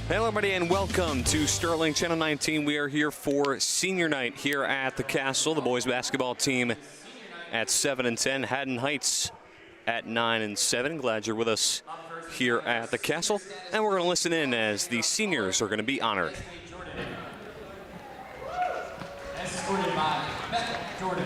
Hello, everybody, and welcome to Sterling Channel 19. We are here for senior night here at the Castle. The boys basketball team at 7-10, Haddon Heights at 9-7. Glad you're with us here at the Castle, and we're going to listen in as the seniors are going to be honored. Escorted by Beth Jordan.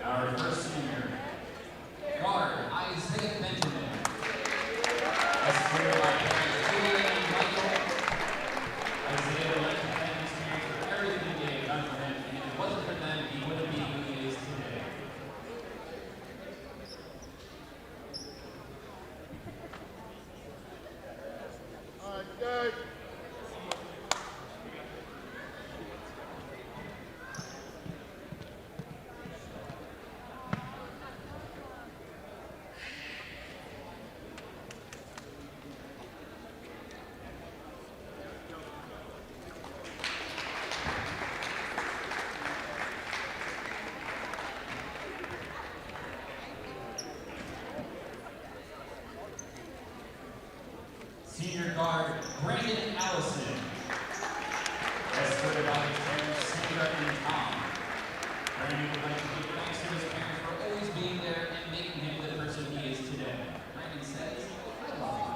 Our first senior, guard Isaiah Benjamin. Escorted by parents Julia and Michael. Isaiah would like to thank his parents for everything they have done for him, and if it wasn't for them, he wouldn't be who he is today. Senior guard Brandon Allison. Escorted by his parents Sandra and Tom. Brandon would like to give thanks to his parents for always being there and making him the person he is today. Brandon says, I love you.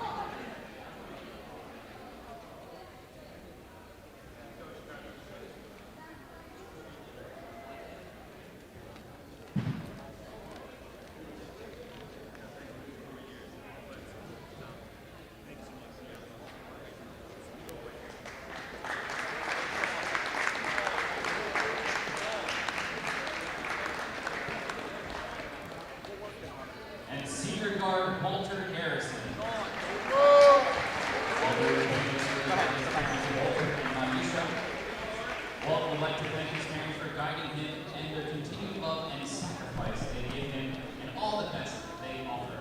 And senior guard Walter Harrison. Walter would like to thank his parents for guiding him and their continued love and sacrifice they gave him and all the best they offer.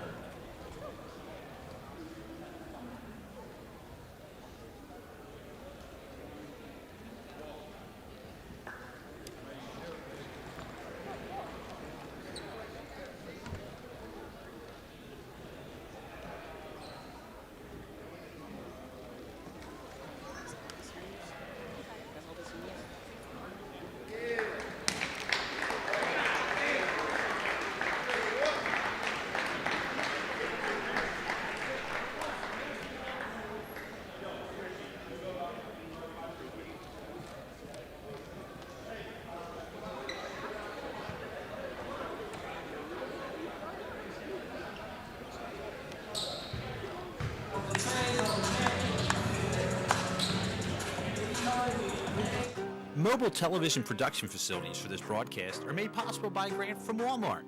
Mobile television production facilities for this broadcast are made possible by a grant from Walmart.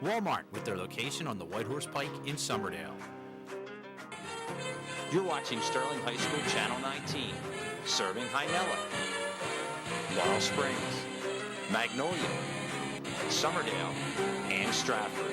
Walmart, with their location on the Whitehorse Pike in Somerdale. You're watching Sterling High School Channel 19, serving Hynella, Laurel Springs, Magnolia, Somerdale, and Stratford.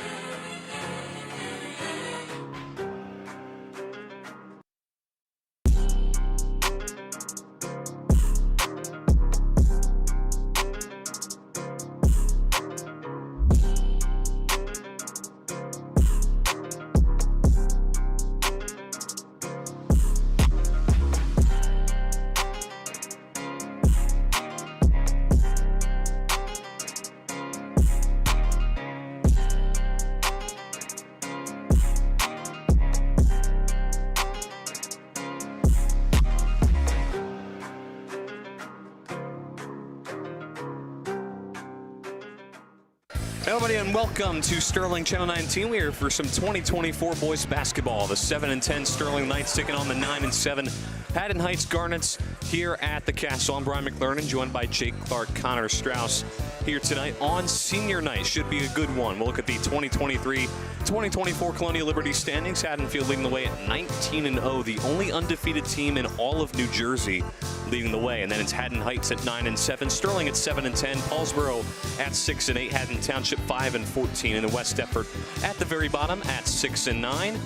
Hello, everybody, and welcome to Sterling Channel 19. We are here for some 2024 boys basketball. The 7-10 Sterling Knights taking on the 9-7 Haddon Heights Garnets here at the Castle. I'm Brian McLernan, joined by Jake Clark, Connor Strauss here tonight on senior night. Should be a good one. We'll look at the 2023-2024 Colonial Liberty standings. Haddonfield leading the way at 19-0, the only undefeated team in all of New Jersey leading the way. And then it's Haddon Heights at 9-7, Sterling at 7-10, Paulsboro at 6-8, Haddon Township 5-14, and the West Deptford at the very bottom at 6-9.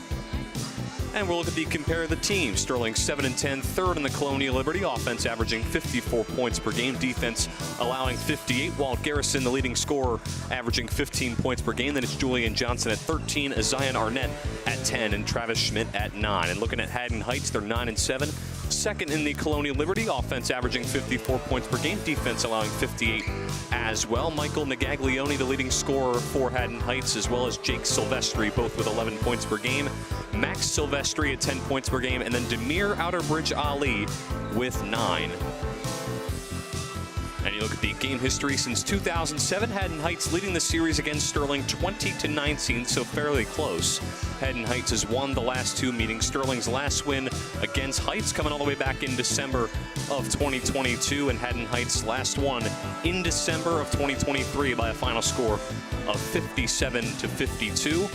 And we'll look at the compare the teams. Sterling 7-10, third in the Colonial Liberty, offense averaging 54 points per game, defense allowing 58. Walt Garrison, the leading scorer, averaging 15 points per game. Then it's Julian Johnson at 13, Zion Arnett at 10, and Travis Schmidt at 9. And looking at Haddon Heights, they're 9-7, second in the Colonial Liberty, offense averaging 54 points per game, defense allowing 58 as well. Michael Nagaglione, the leading scorer for Haddon Heights, as well as Jake Silvestri, both with 11 points per game. Max Silvestri at 10 points per game, and then Demir Outerbridge Ali with 9. And you look at the game history since 2007, Haddon Heights leading the series against Sterling 20-19, so fairly close. Haddon Heights has won the last 2 meetings. Sterling's last win against Heights coming all the way back in December of 2022, and Haddon Heights' last one in December of 2023 by a final score of 57-52.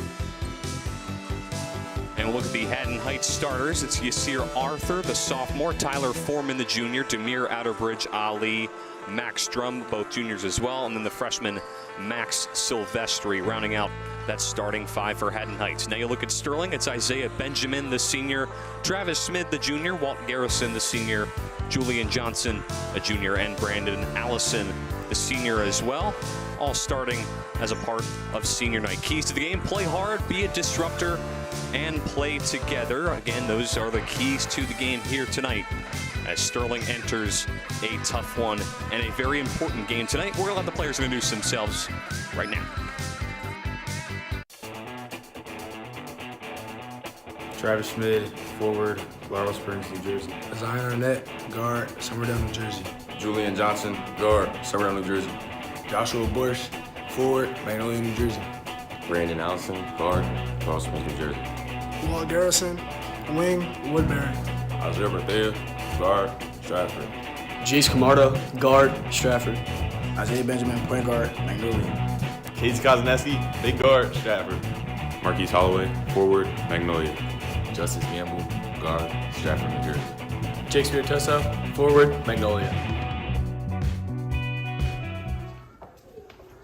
And we'll look at the Haddon Heights starters. It's Yasir Arthur, the sophomore, Tyler Foreman, the junior, Demir Outerbridge Ali, Max Drum, both juniors as well, and then the freshman Max Silvestri rounding out that starting 5 for Haddon Heights. Now you look at Sterling, it's Isaiah Benjamin, the senior, Travis Smith, the junior, Walt Garrison, the senior, Julian Johnson, a junior, and Brandon Allison, the senior as well, all starting as a part of senior night. Keys to the game: play hard, be a disruptor, and play together. Again, those are the keys to the game here tonight as Sterling enters a tough one and a very important game tonight. We're going to let the players introduce themselves right now. Travis Schmidt, forward, Laurel Springs, New Jersey. Zion Arnett, guard, Somerdale, New Jersey. Julian Johnson, guard, Somerdale, New Jersey. Joshua Bush, forward, Magnolia, New Jersey. Brandon Allison, guard, Laurel Springs, New Jersey. Walt Garrison, wing, Woodbury. Isaiah Berthea, guard, Stratford. Jace Camardo, guard, Stratford. Isaiah Benjamin, point guard, Magnolia. Casey Kozaneski, big guard, Stratford. Marquise Holloway, forward, Magnolia. Justice Gamble, guard, Stratford, New Jersey. Jake Spiritoso, forward, Magnolia.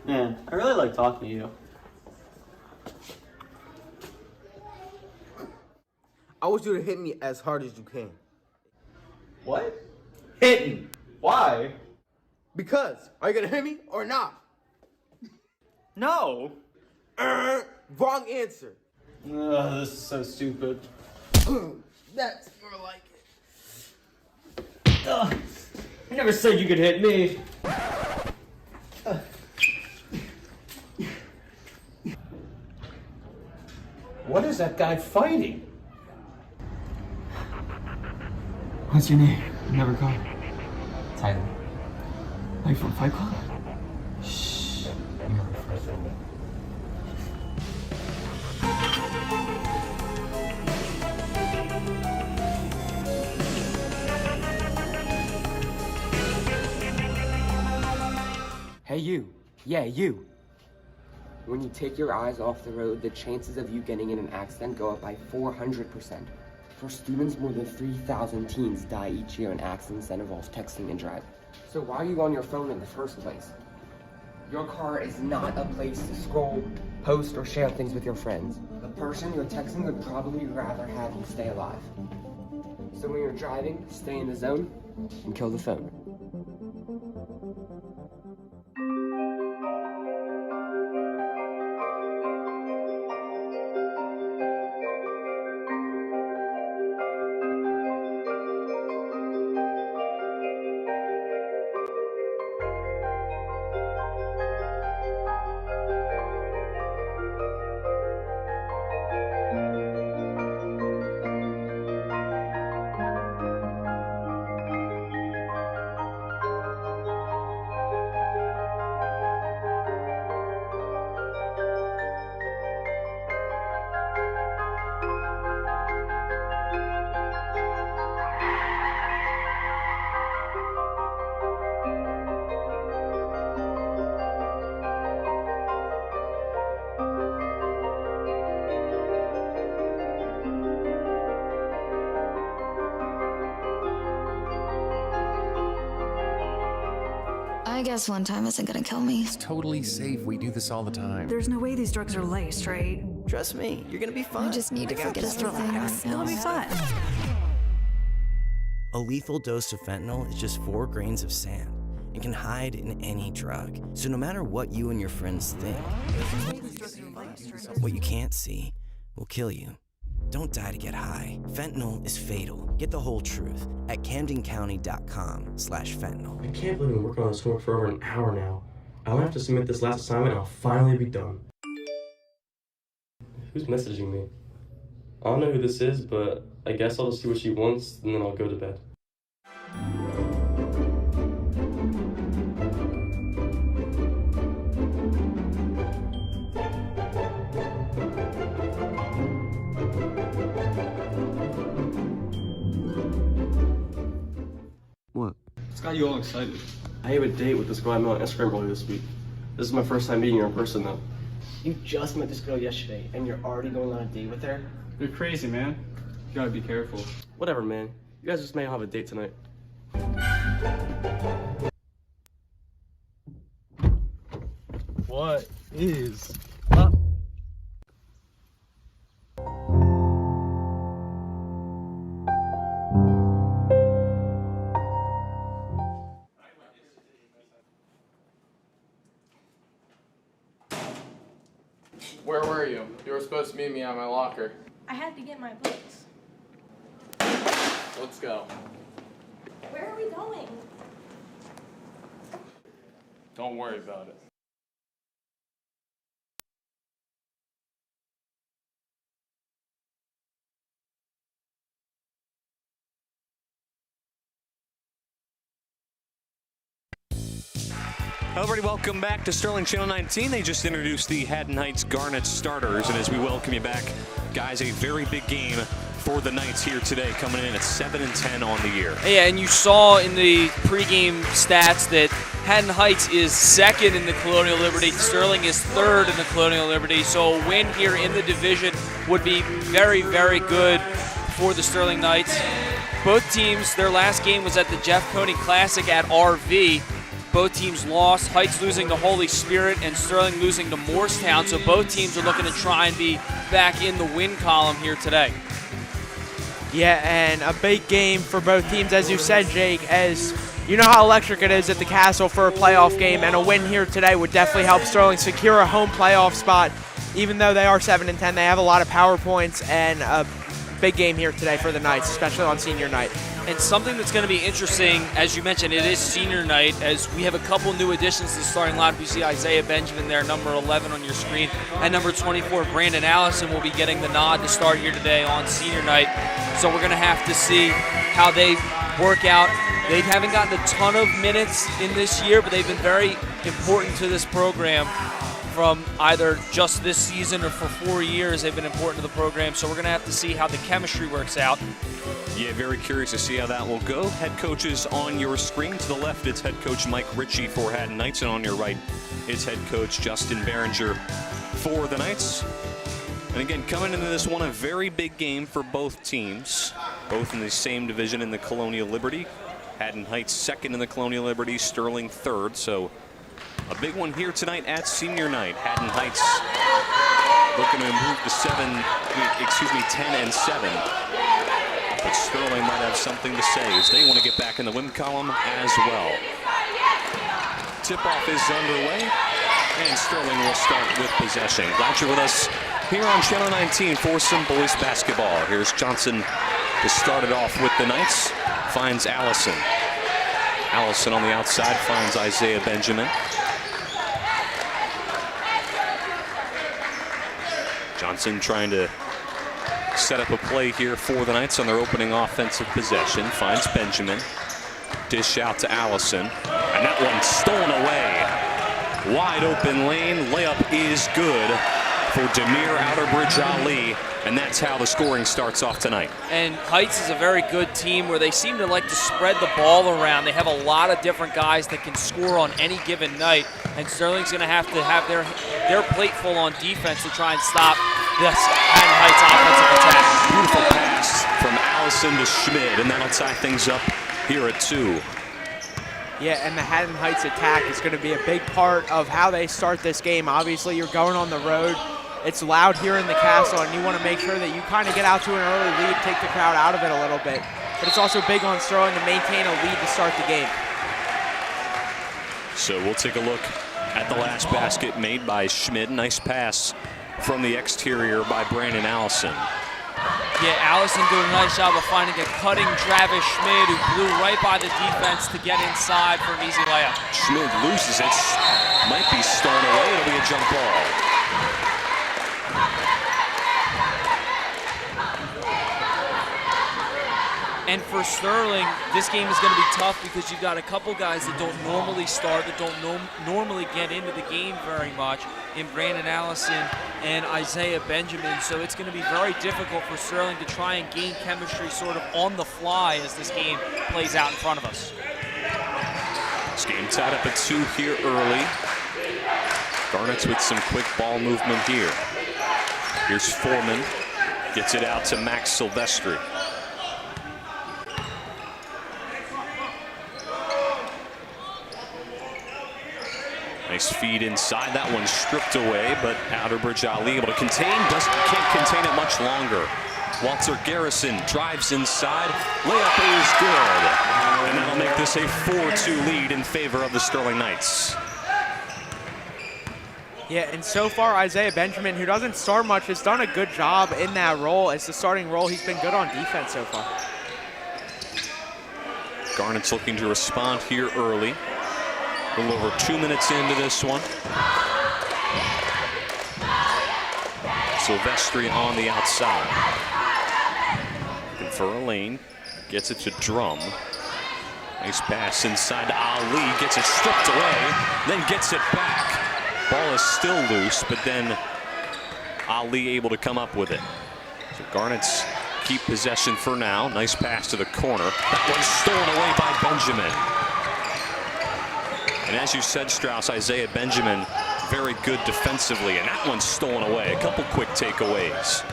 Man, I really like talking to you. I want you to hit me as hard as you can. What? Hit me. Why? Because, are you gonna hit me or not? No. Wrong answer. This is so stupid. That's more like it. I never said you could hit me. What is that guy fighting? What's your name? Never called. Tyler. Are you from Fight Club? Shh. I'm not first. Hey you. Yeah, you. When you take your eyes off the road, the chances of you getting in an accident go up by 400%. For students, more than 3,000 teens die each year in accidents that involve texting and driving. So why are you on your phone in the first place? Your car is not a place to scroll, post, or share things with your friends. The person you're texting would probably rather have you stay alive. So when you're driving, stay in the zone and kill the phone. guess one time isn't gonna kill me. It's totally safe. We do this all the time. There's no way these drugs are laced, right? Trust me, you're gonna be fine. I just need to forget everything. It'll be fun. A lethal dose of fentanyl is just 4 grains of sand and can hide in any drug. So no matter what you and your friends think, what you can't see will kill you. Don't die to get high. Fentanyl is fatal. Get the whole truth at CamdenCounty.com/fentanyl. I can't believe I'm working on this homework for over an hour now. I only have to submit this last assignment and I'll finally be done. Who's messaging me? I don't know who this is, but I guess I'll just see what she wants and then I'll go to bed. What? It's got you all excited. I have a date with this girl I met on Instagram earlier this week. This is my first time meeting her in person though. You just met this girl yesterday, and you're already going on a date with her? You're crazy, man. You gotta be careful. Whatever, man. You guys just may have a date tonight. What is up? Where were you? You were supposed to meet me at my locker. I had to get my books. Let's go. Where are we going? Don't worry about it. Hello, everybody. Welcome back to Sterling Channel 19. They just introduced the Haddon Heights Garnet starters, and as we welcome you back, guys, a very big game for the Knights here today, coming in at 7-10 on the year. Yeah, and you saw in the pregame stats that Haddon Heights is second in the Colonial Liberty. Sterling is third in the Colonial Liberty, so a win here in the division would be very, very good for the Sterling Knights. Both teams, their last game was at the Jeff Coney Classic at RV. Both teams lost, Heights losing to Holy Spirit and Sterling losing to Morristown, so both teams are looking to try and be back in the win column here today. Yeah, and a big game for both teams, as you said, Jake, as you know how electric it is at the Castle for a playoff game, and a win here today would definitely help Sterling secure a home playoff spot. Even though they are 7-10, they have a lot of power points, and a big game here today for the Knights, especially on senior night. And something that's going to be interesting, as you mentioned, it is senior night, as we have a couple new additions to the starting lineup. You see Isaiah Benjamin there, number 11 on your screen, and number 24, Brandon Allison, will be getting the nod to start here today on senior night. So we're going to have to see how they work out. They haven't gotten a ton of minutes in this year, but they've been very important to this program from either just this season or for 4 years. They've been important to the program, so we're going to have to see how the chemistry works out. Yeah, very curious to see how that will go. Head coaches on your screen. To the left, it's head coach Mike Ritchie for Haddon Knights, and on your right, it's head coach Justin Behringer for the Knights. And again, coming into this one, a very big game for both teams, both in the same division in the Colonial Liberty. Haddon Heights second in the Colonial Liberty, Sterling third. So a big one here tonight at senior night. Haddon Heights looking to improve to 10-7. But Sterling might have something to say as they want to get back in the win column as well. Tip-off is underway, and Sterling will start with possession. Glad you're with us here on Channel 19 for some boys basketball. Here's Johnson to start it off with the Knights. Finds Allison. Allison on the outside finds Isaiah Benjamin. Johnson trying to set up a play here for the Knights on their opening offensive possession. Finds Benjamin. Dish out to Allison. And that one stolen away. Wide open lane. Layup is good for Demir Outerbridge Ali. And that's how the scoring starts off tonight. And Heights is a very good team where they seem to like to spread the ball around. They have a lot of different guys that can score on any given night. And Sterling's going to have their plate full on defense to try and stop this Haddon Heights offensive attack. Beautiful pass from Allison to Schmidt, and that'll tie things up here at 2. Yeah, and the Haddon Heights attack is going to be a big part of how they start this game. Obviously, you're going on the road. It's loud here in the castle, and you want to make sure that you kind of get out to an early lead, take the crowd out of it a little bit. But it's also big on Sterling to maintain a lead to start the game. So we'll take a look at the last basket made by Schmid. Nice pass from the exterior by Brandon Allison. Yeah, Allison doing a nice job of finding a cutting Travis Schmid, who blew right by the defense to get inside for an easy layup. Schmid loses it. Might be stolen away. It'll be a jump ball. And for Sterling, this game is going to be tough because you've got a couple guys that don't normally start, that don't normally get into the game very much, in Brandon Allison and Isaiah Benjamin. So it's going to be very difficult for Sterling to try and gain chemistry sort of on the fly as this game plays out in front of us. This game tied up at 2 here early. Garnets with some quick ball movement here. Here's Foreman. Gets it out to Max Silvestri. Nice feed inside. That one stripped away, but Outerbridge Ali able to contain. Can't contain it much longer. Walter Garrison drives inside. Layup is good. And that'll make this a 4-2 lead in favor of the Sterling Knights. Yeah, and so far Isaiah Benjamin, who doesn't start much, has done a good job in that role. As the starting role, he's been good on defense so far. Garnet's looking to respond here early. A little over 2 minutes into this one. Silvestri on the outside. Looking for a lane. Gets it to Drum. Nice pass inside to Ali. Gets it stripped away. Then gets it back. Ball is still loose, but then Ali able to come up with it. So Garnets keep possession for now. Nice pass to the corner. That one's stolen away by Benjamin. And as you said, Strauss, Isaiah Benjamin, very good defensively, and that one's stolen away. A couple quick takeaways.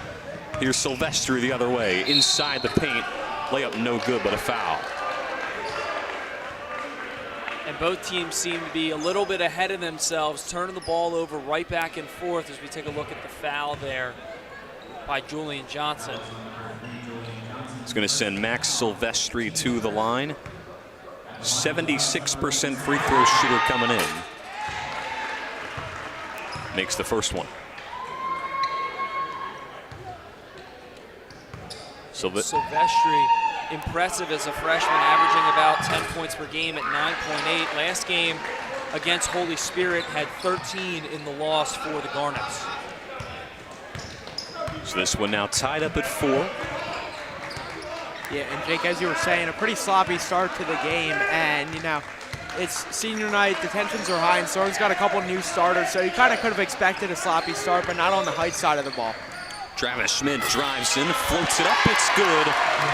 Here's Silvestri the other way, inside the paint. Layup no good, but a foul. And both teams seem to be a little bit ahead of themselves, turning the ball over right back and forth as we take a look at the foul there by Julian Johnson. It's going to send Max Silvestri to the line. 76% free throw shooter coming in. Makes the first one. Silvestri, impressive as a freshman, averaging about 10 points per game at 9.8. Last game against Holy Spirit had 13 in the loss for the Garnets. So this one now tied up at 4. Yeah, and Jake, as you were saying, a pretty sloppy start to the game, and you know, it's senior night, the tensions are high, and Sterling's got a couple new starters, so you kind of could have expected a sloppy start, but not on the Heights side of the ball. Travis Schmid drives in, floats it up. It's good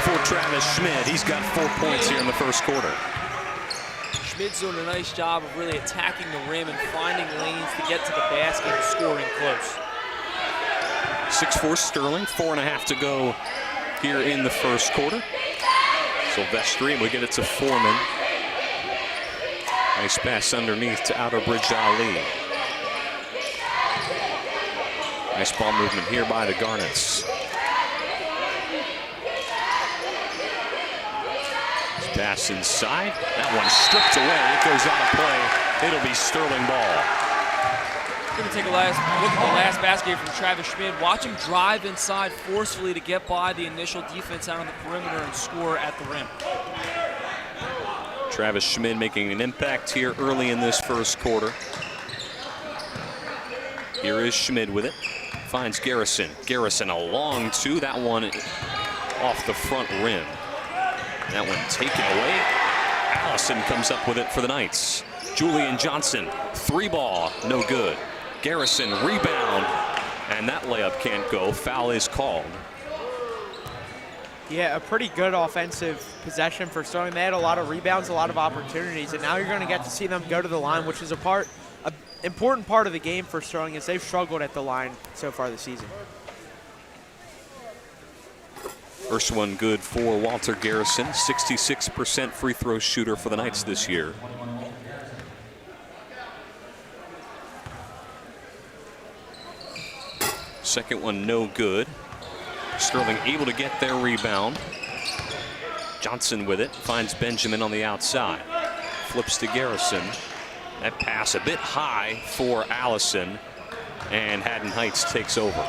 for Travis Schmid. He's got 4 points here in the first quarter. Schmid's doing a nice job of really attacking the rim and finding lanes to get to the basket and scoring close. 6-4 Sterling, 4.5 to go here in the first quarter. Silvestri will get it to Foreman. Nice pass underneath to Outerbridge Ali. Nice ball movement here by the Garnets. Nice pass inside. That one stripped away. It goes out of play. It'll be Sterling ball. We're going to take a look at the last basket from Travis Schmid. Watch him drive inside forcefully to get by the initial defense out on the perimeter and score at the rim. Travis Schmid making an impact here early in this first quarter. Here is Schmid with it. Finds Garrison. Garrison a long 2. That one off the front rim. That one taken away. Allison comes up with it for the Knights. Julian Johnson, 3 ball, no good. Garrison rebound, and that layup can't go. Foul is called. Yeah, a pretty good offensive possession for Sterling. They had a lot of rebounds, a lot of opportunities, and now you're going to get to see them go to the line, which is an important part of the game for Sterling, as they've struggled at the line so far this season. First one good for Walter Garrison, 66% free throw shooter for the Knights this year. Second one no good. Sterling able to get their rebound. Johnson with it, finds Benjamin on the outside. Flips to Garrison. That pass a bit high for Allison, and Haddon Heights takes over.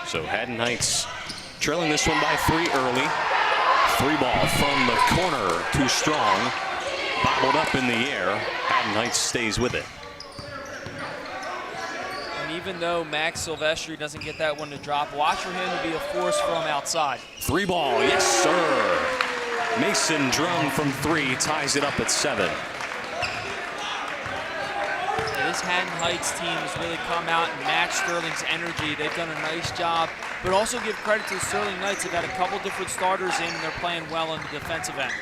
So Haddon Heights trailing this one by 3 early. 3 ball from the corner, too strong. Bobbled up in the air. Haddon Heights stays with it. And even though Max Silvestri doesn't get that one to drop, watch for him to be a force from outside. 3 ball, yes sir. Mason Drum from 3 ties it up at 7. This Haddon Heights team has really come out and matched Sterling's energy. They've done a nice job, but also give credit to the Sterling Knights. They've had a couple different starters in, and they're playing well on the defensive end.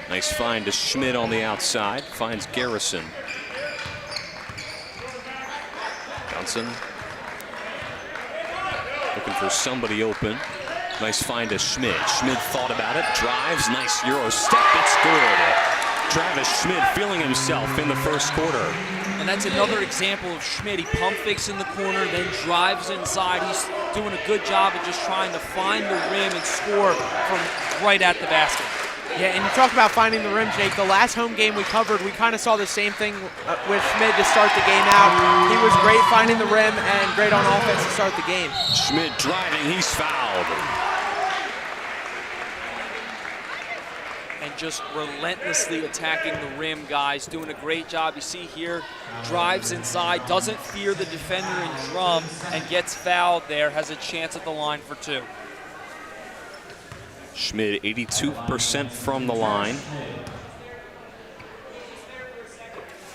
Nice find to Schmidt on the outside, finds Garrison. Johnson looking for somebody open. Nice find to Schmidt. Schmidt thought about it, drives, nice Euro step, it's good. Travis Schmidt feeling himself in the first quarter. And that's another example of Schmidt. He pump fakes in the corner, then drives inside. He's doing a good job of just trying to find the rim and score from right at the basket. Yeah, and you talk about finding the rim, Jake. The last home game we covered, we kind of saw the same thing with Schmidt to start the game out. He was great finding the rim and great on offense to start the game. Schmidt driving, he's fouled. And just relentlessly attacking the rim, guys. Doing a great job. You see here, drives inside, doesn't fear the defender in Drum, and gets fouled there, has a chance at the line for 2. Schmidt 82% from the line.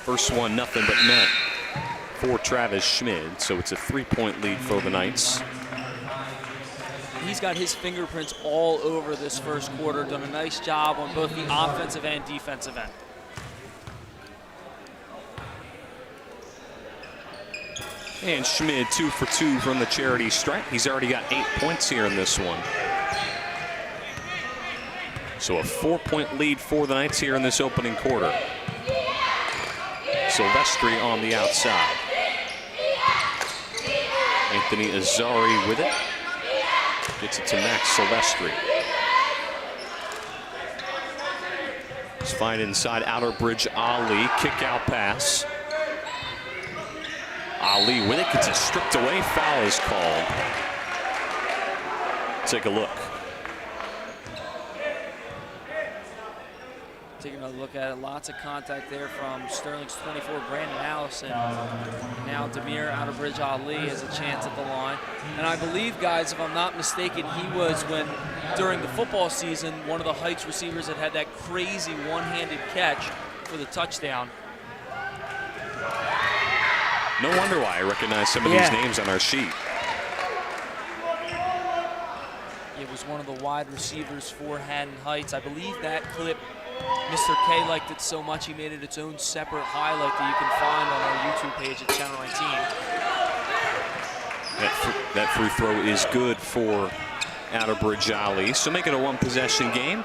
First one nothing but net for Travis Schmidt, so it's a 3-point lead for the Knights. He's got his fingerprints all over this first quarter, done a nice job on both the offensive and defensive end. And Schmidt 2 for 2 from the charity stripe. He's already got 8 points here in this one. So a 4-point lead for the Knights here in this opening quarter. Silvestri on the outside. Anthony Azari with it. Gets it to Max Silvestri. It's fine inside Outerbridge Ali. Kick out pass. Ali with it. Gets it stripped away. Foul is called. Take a look. Taking a look at it, lots of contact there from Sterling's 24, Brandon Allison. Now Demir Outerbridge Ali has a chance at the line. And I believe, guys, if I'm not mistaken, he was, during the football season, one of the Heights receivers that had that crazy one-handed catch for the touchdown. No wonder why I recognize some of these names on our sheet. It was one of the wide receivers for Haddon Heights. I believe that clip, Mr. K liked it so much he made it its own separate highlight that you can find on our YouTube page at Channel 19. That free throw is good for Outerbridge Ali. So make it a 1-possession game.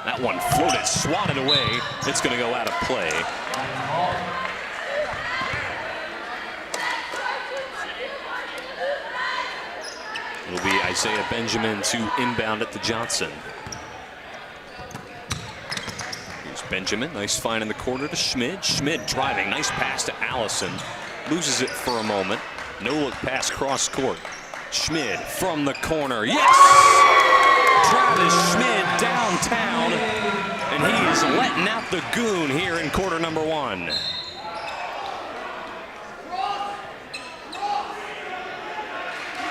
That one floated, swatted away. It's going to go out of play. It'll be Isaiah Benjamin to inbound it to Johnson. Here's Benjamin. Nice find in the corner to Schmidt. Schmidt driving. Nice pass to Allison. Loses it for a moment. No look pass cross court. Schmidt from the corner. Yes! Travis Schmidt downtown. And he is letting out the goon here in quarter number 1.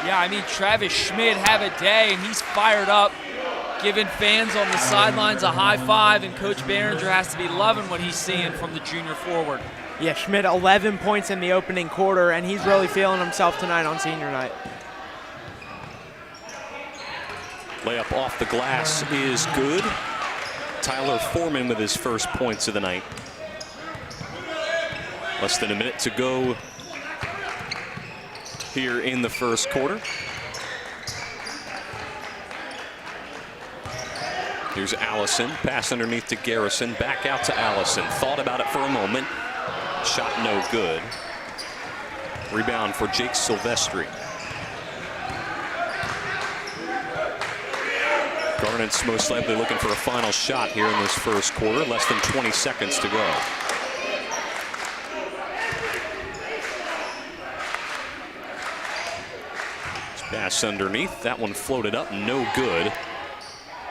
Yeah, I mean, Travis Schmidt have a day, and he's fired up, giving fans on the sidelines a high five, and Coach Behringer has to be loving what he's seeing from the junior forward. Yeah, Schmidt 11 points in the opening quarter, and he's really feeling himself tonight on senior night. Layup off the glass is good. Tyler Foreman with his first points of the night. Less than a minute to go here in the first quarter. Here's Allison, pass underneath to Garrison, back out to Allison. Thought about it for a moment. Shot no good. Rebound for Jake Silvestri. Garnet's most likely looking for a final shot here in this first quarter. Less than 20 seconds to go. Pass underneath. That one floated up. No good.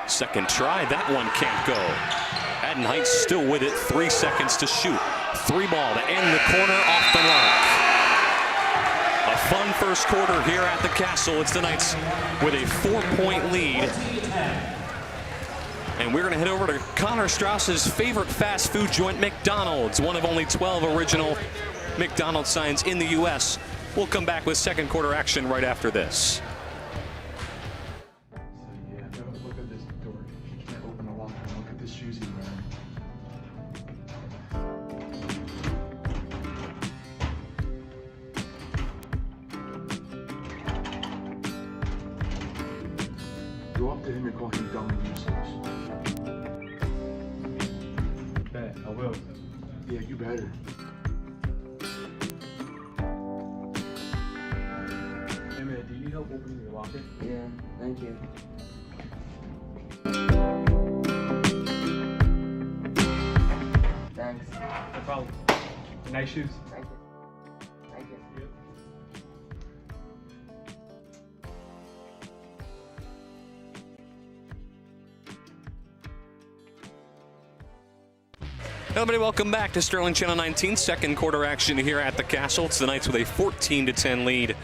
Second try. That one can't go. Haddon Heights still with it. 3 seconds to shoot. 3 ball to end the corner off the mark. A fun first quarter here at the Castle. It's the Knights with a 4-point lead. And we're going to head over to Connor Strauss's favorite fast food joint, McDonald's. One of only 12 original McDonald's signs in the U.S. We'll come back with second quarter action right after this. Yeah, look at this door. You can't open the lock. Look at the shoes he's wearing. Go up to him and call him dumb and useless. Bet, I will. Yeah, you better. Hey man, do you need help opening your locker? Yeah, thank you. Thanks. No problem. Nice shoes. Thank you. Thank you. Everybody, welcome back to Sterling Channel 19. Second quarter action here at the Castle. It's the Knights with a 14-10 lead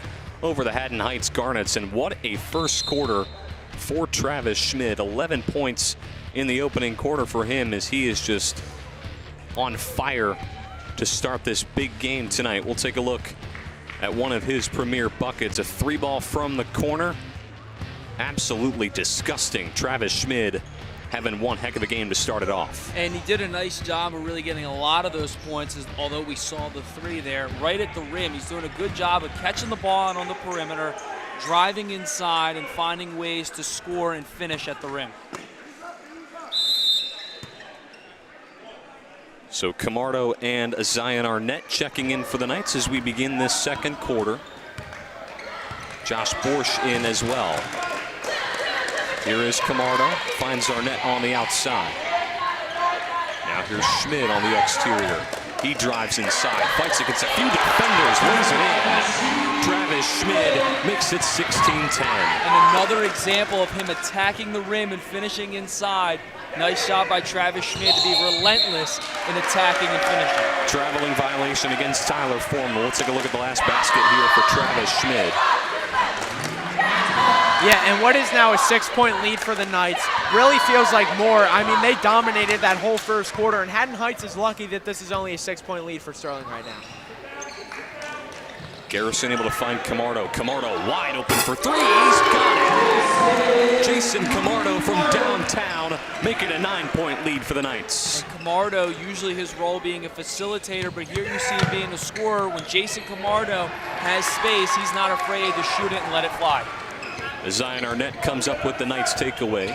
over the Haddon Heights Garnets. And what a first quarter for Travis Schmid. 11 points in the opening quarter for him as he is just on fire to start this big game tonight. We'll take a look at one of his premier buckets. A 3-ball from the corner. Absolutely disgusting. Travis Schmid having one heck of a game to start it off. And he did a nice job of really getting a lot of those points, although we saw the 3 there right at the rim. He's doing a good job of catching the ball on the perimeter, driving inside, and finding ways to score and finish at the rim. So Camardo and Zion Arnett checking in for the Knights as we begin this second quarter. Josh Borsch in as well. Here is Camardo, finds Arnett on the outside. Now here's Schmid on the exterior. He drives inside, fights against a few defenders, lays it in. Travis Schmid makes it 16-10. And another example of him attacking the rim and finishing inside. Nice job by Travis Schmid to be relentless in attacking and finishing. Traveling violation against Tyler Foreman. We'll take a look at the last basket here for Travis Schmid. Yeah, and what is now a 6-point lead for the Knights really feels like more. I mean, they dominated that whole first quarter, and Haddon Heights is lucky that this is only a 6-point lead for Sterling right now. Garrison able to find Camardo. Camardo wide open for 3. He's got it. Jason Camardo from downtown making a 9-point lead for the Knights. And Camardo, usually his role being a facilitator, but here you see him being a scorer. When Jason Camardo has space, he's not afraid to shoot it and let it fly. Zion Arnett comes up with the Knights takeaway.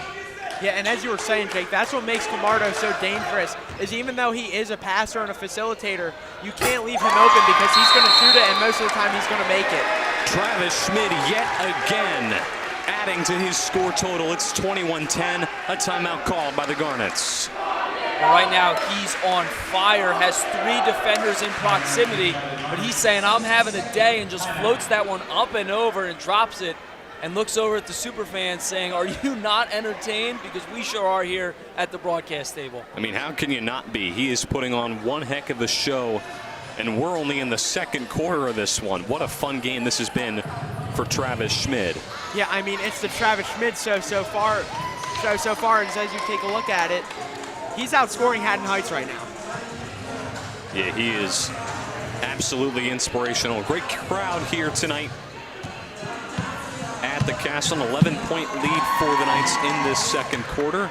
Yeah, and as you were saying, Jake, that's what makes Camardo so dangerous, is even though he is a passer and a facilitator, you can't leave him open because he's going to shoot it, and most of the time he's going to make it. Travis Schmid yet again adding to his score total. It's 21-10, a timeout called by the Garnets. Well, right now he's on fire, has 3 defenders in proximity, but he's saying, I'm having a day, and just floats that one up and over and drops it. And looks over at the superfans saying, are you not entertained? Because we sure are here at the broadcast table. I mean, how can you not be? He is putting on one heck of a show, and we're only in the second quarter of this one. What a fun game this has been for Travis Schmid. Yeah, I mean, it's the Travis Schmid show so far, and as you take a look at it, he's outscoring Haddon Heights right now. Yeah, he is absolutely inspirational. Great crowd here tonight at the Castle. An 11-point lead for the Knights in this second quarter.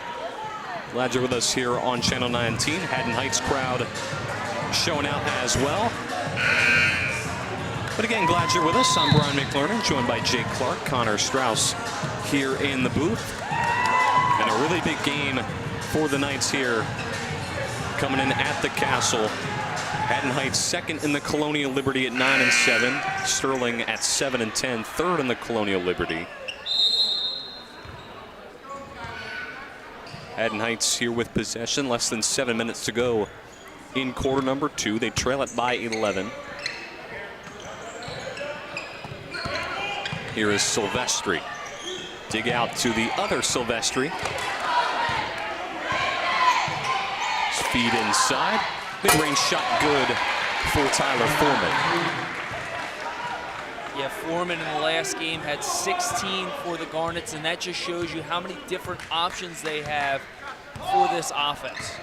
Glad you're with us here on Channel 19. Haddon Heights crowd showing out as well. But again, glad you're with us. I'm Brian McLernan, joined by Jake Clark, Connor Strauss here in the booth. And a really big game for the Knights here, coming in at the Castle. Haddon Heights second in the Colonial Liberty at 9-7. Sterling at 7-10, third in the Colonial Liberty. Haddon Heights here with possession, less than 7 minutes to go in quarter number 2. They trail it by 11. Here is Silvestri. Dig out to the other Silvestri. Feed inside. Mid-range shot good for Tyler Foreman. Yeah, Foreman in the last game had 16 for the Garnets, and that just shows you how many different options they have for this offense.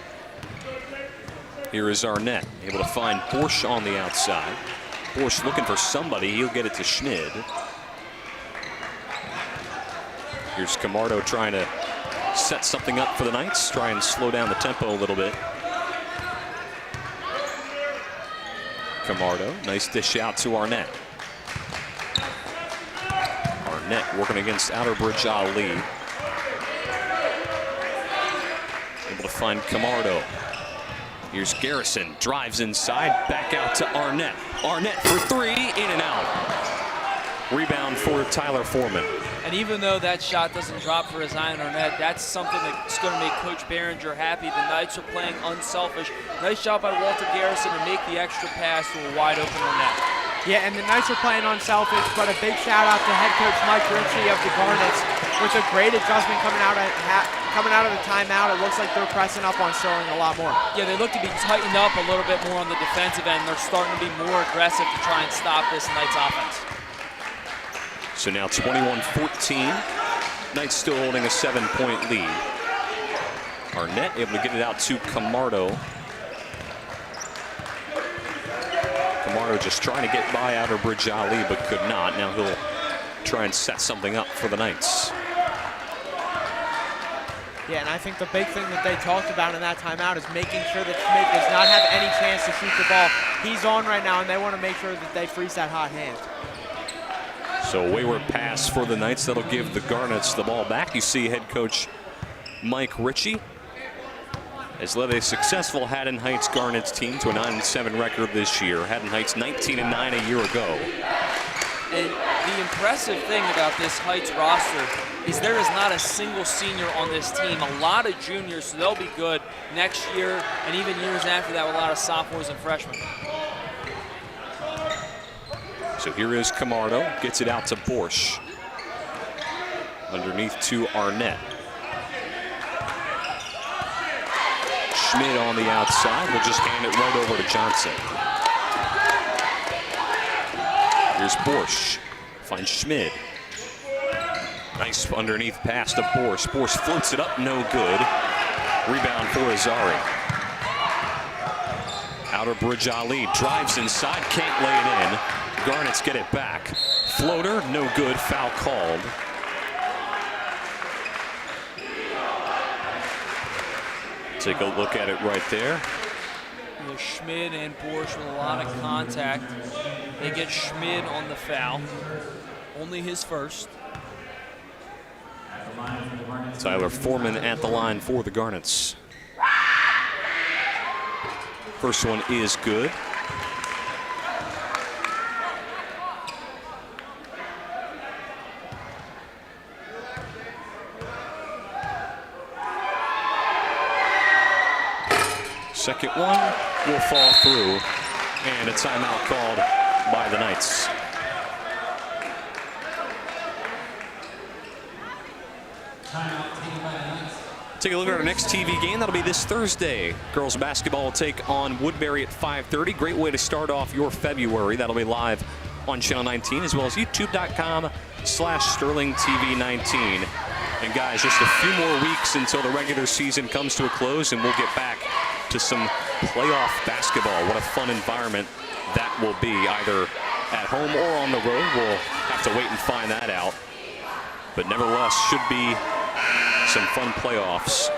Here is Arnett, able to find Borsch on the outside. Borsch looking for somebody. He'll get it to Schmid. Here's Camardo trying to set something up for the Knights, try and slow down the tempo a little bit. Camardo, nice dish out to Arnett. Arnett working against Outerbridge Ali. Able to find Camardo. Here's Garrison, drives inside, back out to Arnett. Arnett for three, in and out. Rebound for Tyler Foreman. And even though that shot doesn't drop for Zion Arnett, that's something that's going to make Coach Behringer happy. The Knights are playing unselfish. Nice job by Walter Garrison to make the extra pass to a wide open Arnett. Yeah, and the Knights are playing unselfish, but a big shout out to head coach Mike Ritchie of the Garnets with a great adjustment coming out of the timeout. It looks like they're pressing up on Sterling a lot more. Yeah, they look to be tightened up a little bit more on the defensive end. They're starting to be more aggressive to try and stop this Knights offense. So now 21-14. Knights still holding a 7-point lead. Arnett able to get it out to Camardo. Camardo just trying to get by Outerbridge Ali, but could not. Now he'll try and set something up for the Knights. Yeah, and I think the big thing that they talked about in that timeout is making sure that Schmidt does not have any chance to shoot the ball. He's on right now, and they want to make sure that they freeze that hot hand. So a wayward pass for the Knights. That'll give the Garnets the ball back. You see head coach Mike Ritchie has led a successful Haddon Heights Garnets team to a 9-7 record this year. Haddon Heights 19-9 a year ago. And the impressive thing about this Heights roster is there is not a single senior on this team. A lot of juniors, so they'll be good next year and even years after that with a lot of sophomores and freshmen. So here is Camardo, gets it out to Borsch. Underneath to Arnett. Schmid on the outside, will just hand it right over to Johnson. Here's Borsch, finds Schmid. Nice underneath pass to Borsch. Borsch floats it up, no good. Rebound for Azari. Outerbridge Ali drives inside, can't lay it in. Garnets get it back. Floater, no good, foul called. Take a look at it right there. Schmid and Borsch with a lot of contact. They get Schmid on the foul. Only his first. Tyler Foreman at the line for the Garnets. First one is good. Second one will fall through, and a timeout called by the Knights. Take a look at our next TV game. That'll be this Thursday. Girls basketball will take on Woodbury at 5:30. Great way to start off your February. That'll be live on Channel 19 as well as youtube.com/SterlingTV19. And guys, just a few more weeks until the regular season comes to a close, and we'll get back to some playoff basketball. What a fun environment that will be, either at home or on the road. We'll have to wait and find that out. But nevertheless, should be some fun playoffs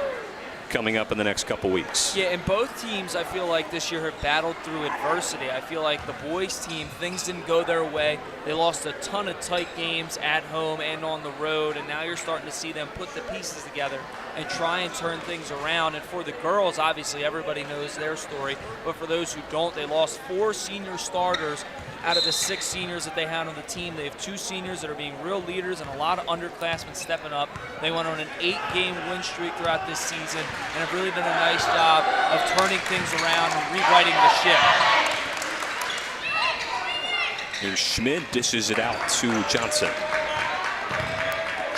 coming up in the next couple weeks. Yeah, and both teams, I feel like this year have battled through adversity. I feel like the boys team, things didn't go their way. They lost a ton of tight games at home and on the road, and now you're starting to see them put the pieces together and try and turn things around. And for the girls, obviously, everybody knows their story, but for those who don't, they lost 4 senior starters out of the 6 seniors that they had on the team. They have 2 seniors that are being real leaders and a lot of underclassmen stepping up. They went on an 8-game win streak throughout this season and have really done a nice job of turning things around and rewriting the ship. Here's Schmid, dishes it out to Johnson.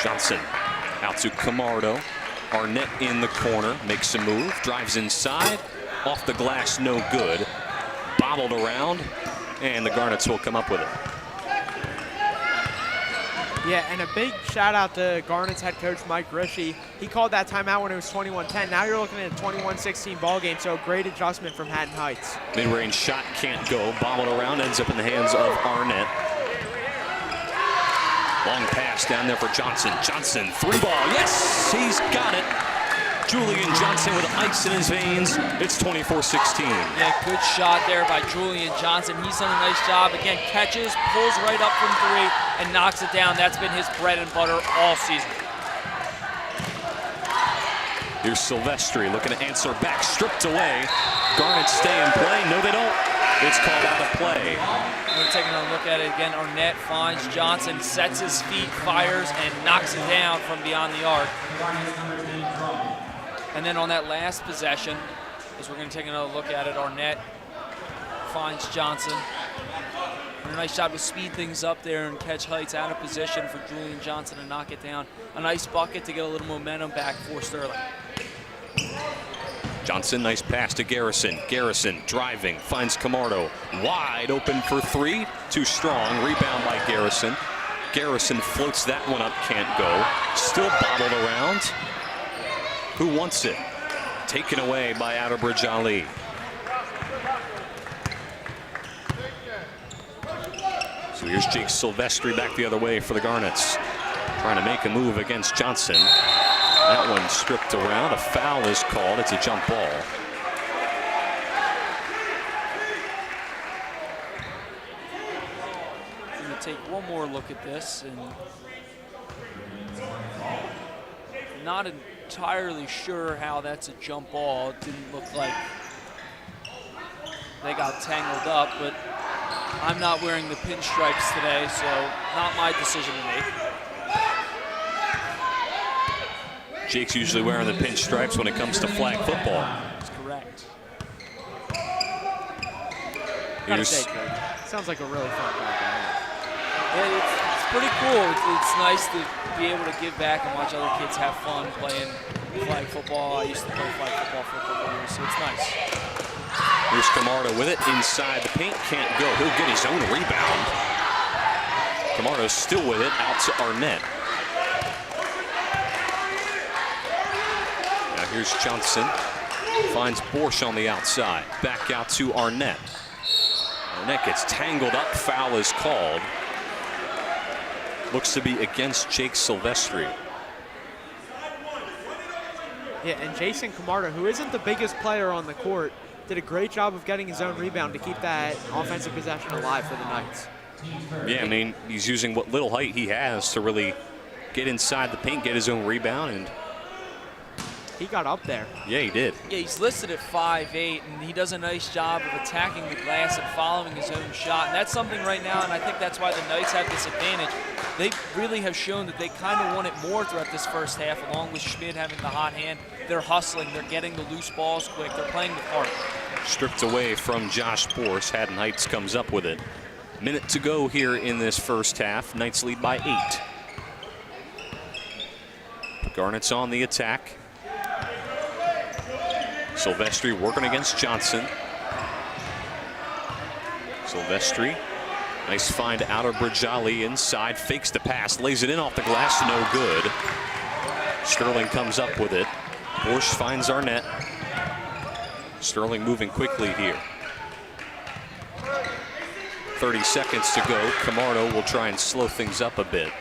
Johnson out to Camardo. Arnett in the corner, makes a move, drives inside, off the glass, no good. Bobbled around, and the Garnets will come up with it. Yeah, and a big shout out to Garnet's head coach Mike Rishi. He called that timeout when it was 21-10. Now you're looking at a 21-16 ball game, so a great adjustment from Haddon Heights. Mid-range shot can't go, bobbled around, ends up in the hands of Arnett. Long pass down there for Johnson. Johnson, 3-ball, yes, he's got it. Julian Johnson with ice in his veins. It's 24-16. Yeah, good shot there by Julian Johnson. He's done a nice job. Again, catches, pulls right up from 3, and knocks it down. That's been his bread and butter all season. Here's Silvestri looking to answer back, stripped away. Garnet stay in play. No, they don't. It's called out of play. We're taking a look at it again. Arnett finds Johnson, sets his feet, fires, and knocks it down from beyond the arc. And then on that last possession, as we're going to take another look at it, Arnett finds Johnson. And a nice job to speed things up there and catch Heights out of position for Julian Johnson to knock it down. A nice bucket to get a little momentum back for Sterling. Johnson, nice pass to Garrison. Garrison driving, finds Camardo. Wide open for 3. Too strong. Rebound by Garrison. Garrison floats that one up, can't go. Still bobbled around. Who wants it? Taken away by Outerbridge Ali. So here's Jake Silvestri back the other way for the Garnets. Trying to make a move against Johnson. That one stripped around. A foul is called. It's a jump ball. I'm going to take one more look at this. And not entirely sure how that's a jump ball. It didn't look like they got tangled up, but I'm not wearing the pinstripes today, so not my decision to make. Jake's usually wearing the pinstripes when it comes to flag football. That's correct. Sounds like a really fun guy. Yeah, it's pretty cool. It's nice to be able to give back and watch other kids have fun playing flag football. I used to play flag football for a couple years, so it's nice. Here's Camardo with it inside the paint, can't go. He'll get his own rebound. Camardo's still with it, out to Arnett. Now here's Johnson, finds Borsch on the outside. Back out to Arnett. Arnett gets tangled up, foul is called. Looks to be against Jake Silvestri. Yeah, and Jason Camardo, who isn't the biggest player on the court, did a great job of getting his own rebound to keep that offensive possession alive for the Knights. Yeah, I mean, he's using what little height he has to really get inside the paint, get his own rebound, and he got up there. Yeah, he did. Yeah, he's listed at 5'8", and he does a nice job of attacking the glass and following his own shot. And that's something right now, and I think that's why the Knights have this advantage. They really have shown that they kind of want it more throughout this first half, along with Schmid having the hot hand. They're hustling, they're getting the loose balls quick, they're playing with heart. Stripped away from Josh Borsch. Haddon Heights comes up with it. Minute to go here in this first half. Knights lead by 8. Garnet's on the attack. Silvestri working against Johnson. Silvestri, nice find Outerbridge Ali inside, fakes the pass, lays it in off the glass, no good. Sterling comes up with it. Borsch finds Arnett. Sterling moving quickly here. 30 seconds to go. Camardo will try and slow things up a bit.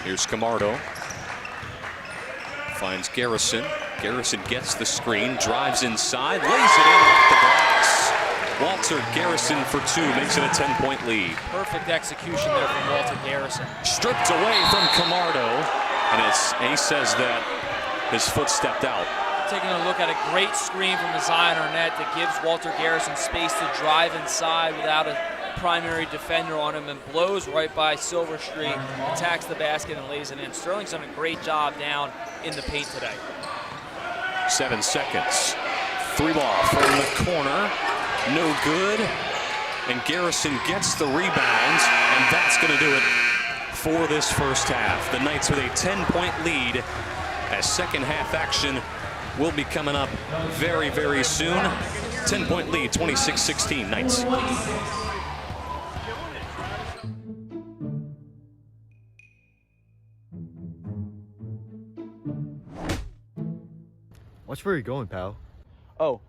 Here's Camardo. Finds Garrison. Garrison gets the screen, drives inside, lays it in off the glass. Walter Garrison for 2 makes it a 10-point lead. Perfect execution there from Walter Garrison. Stripped away from Camardo, and he says that his foot stepped out. Taking a look at a great screen from Zion Arnett that gives Walter Garrison space to drive inside without a primary defender on him, and blows right by Silver Street, attacks the basket and lays it in. Sterling's done a great job down in the paint today. 7 seconds. 3-ball from the corner. No good. And Garrison gets the rebounds, and that's going to do it for this first half. The Knights with a 10-point lead as second half action will be coming up very, very soon. 10-point lead, 26-16 Knights. Watch where you're going, pal. Oh,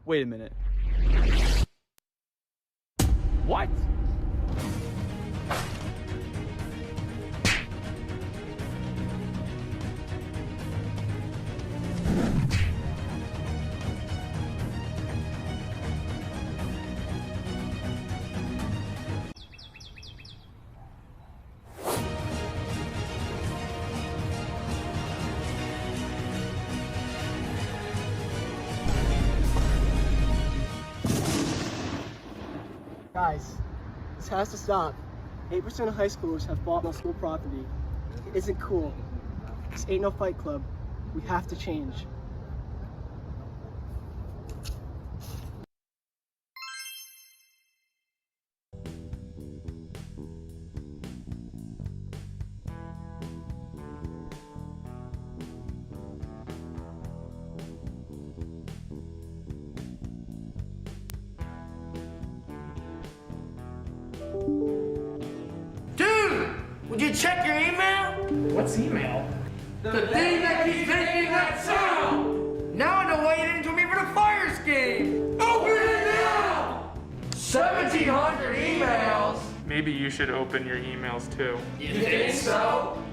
wait a minute. What? Guys, this has to stop. 8% of high schoolers have bought on school property. It isn't cool. This ain't no fight club. We have to change. Dude, would you check your email? What's email? The thing that keeps making that sound! Now I know why you didn't join me for the Fires game! Open it now! 1,700 emails! Maybe you should open your emails too. You think so?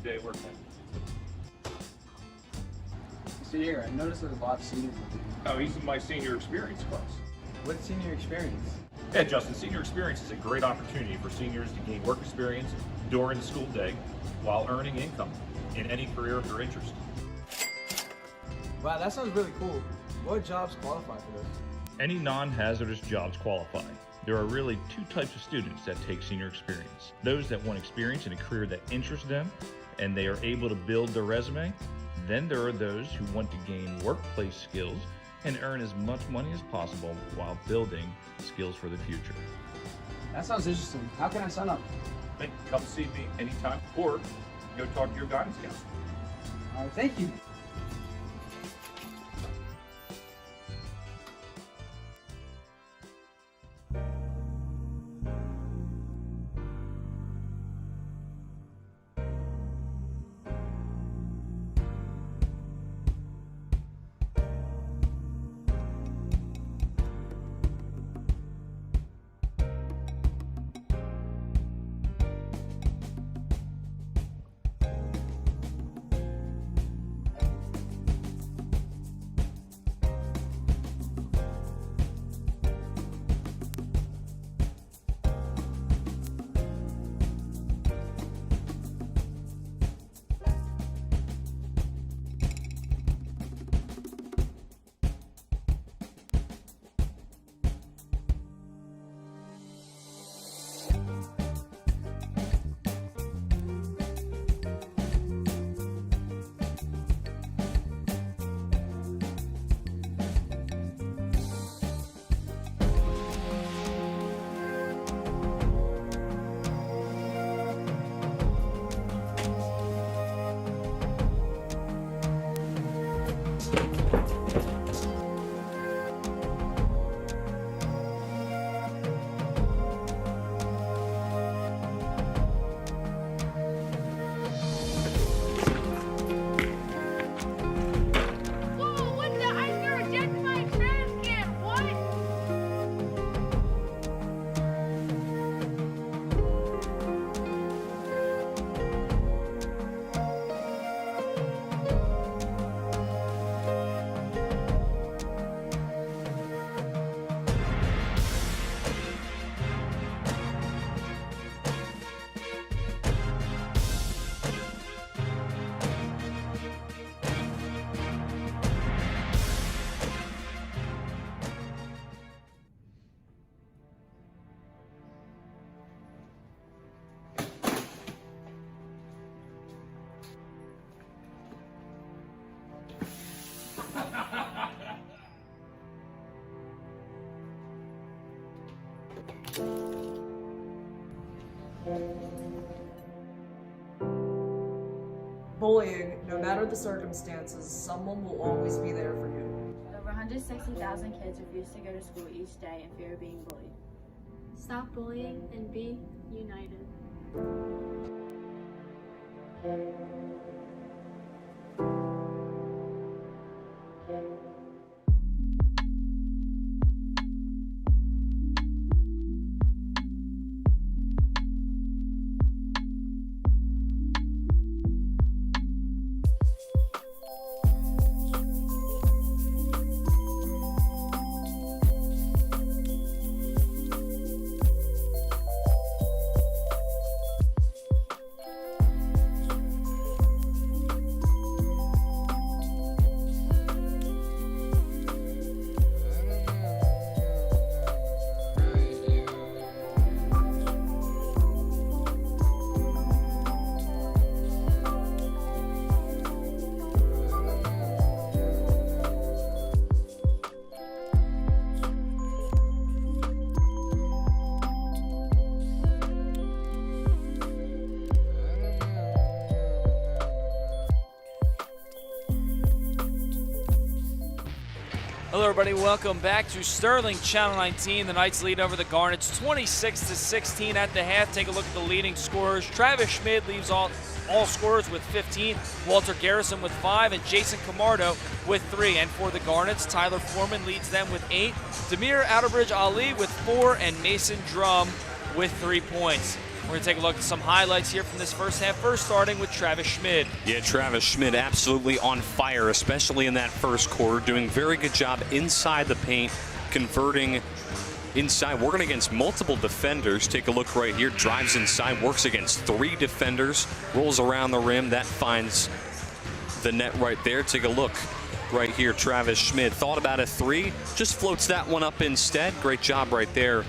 Day working. Senior, I noticed there's a lot of seniors. Oh, he's in my senior experience class. What's senior experience? Yeah, Justin, senior experience is a great opportunity for seniors to gain work experience during the school day while earning income in any career of their interest. Wow, that sounds really cool. What jobs qualify for this? Any non-hazardous jobs qualify. There are really two types of students that take senior experience. Those that want experience in a career that interests them and they are able to build their resume. Then there are those who want to gain workplace skills and earn as much money as possible while building skills for the future. That sounds interesting. How can I sign up? Hey, come see me anytime or go talk to your guidance counselor. All right, thank you. Bullying, no matter the circumstances, someone will always be there for you. Over 160,000 kids refuse to go to school each day in fear of being bullied. Stop bullying and be united. Hello everybody, welcome back to Sterling Channel 19. The Knights lead over the Garnets 26-16 at the half. Take a look at the leading scorers. Travis Schmid leads all scorers with 15, Walter Garrison with 5, and Jason Camardo with 3. And for the Garnets, Tyler Foreman leads them with 8, Demir Outerbridge Ali with 4, and Mason Drum with 3 points. We're going to take a look at some highlights here from this first half, first starting with Travis Schmid. Yeah, Travis Schmid absolutely on fire, especially in that first quarter, doing a very good job inside the paint, converting inside, working against multiple defenders. Take a look right here, drives inside, works against 3 defenders, rolls around the rim, that finds the net right there. Take a look right here. Travis Schmid thought about a three, just floats that one up instead. Great job right there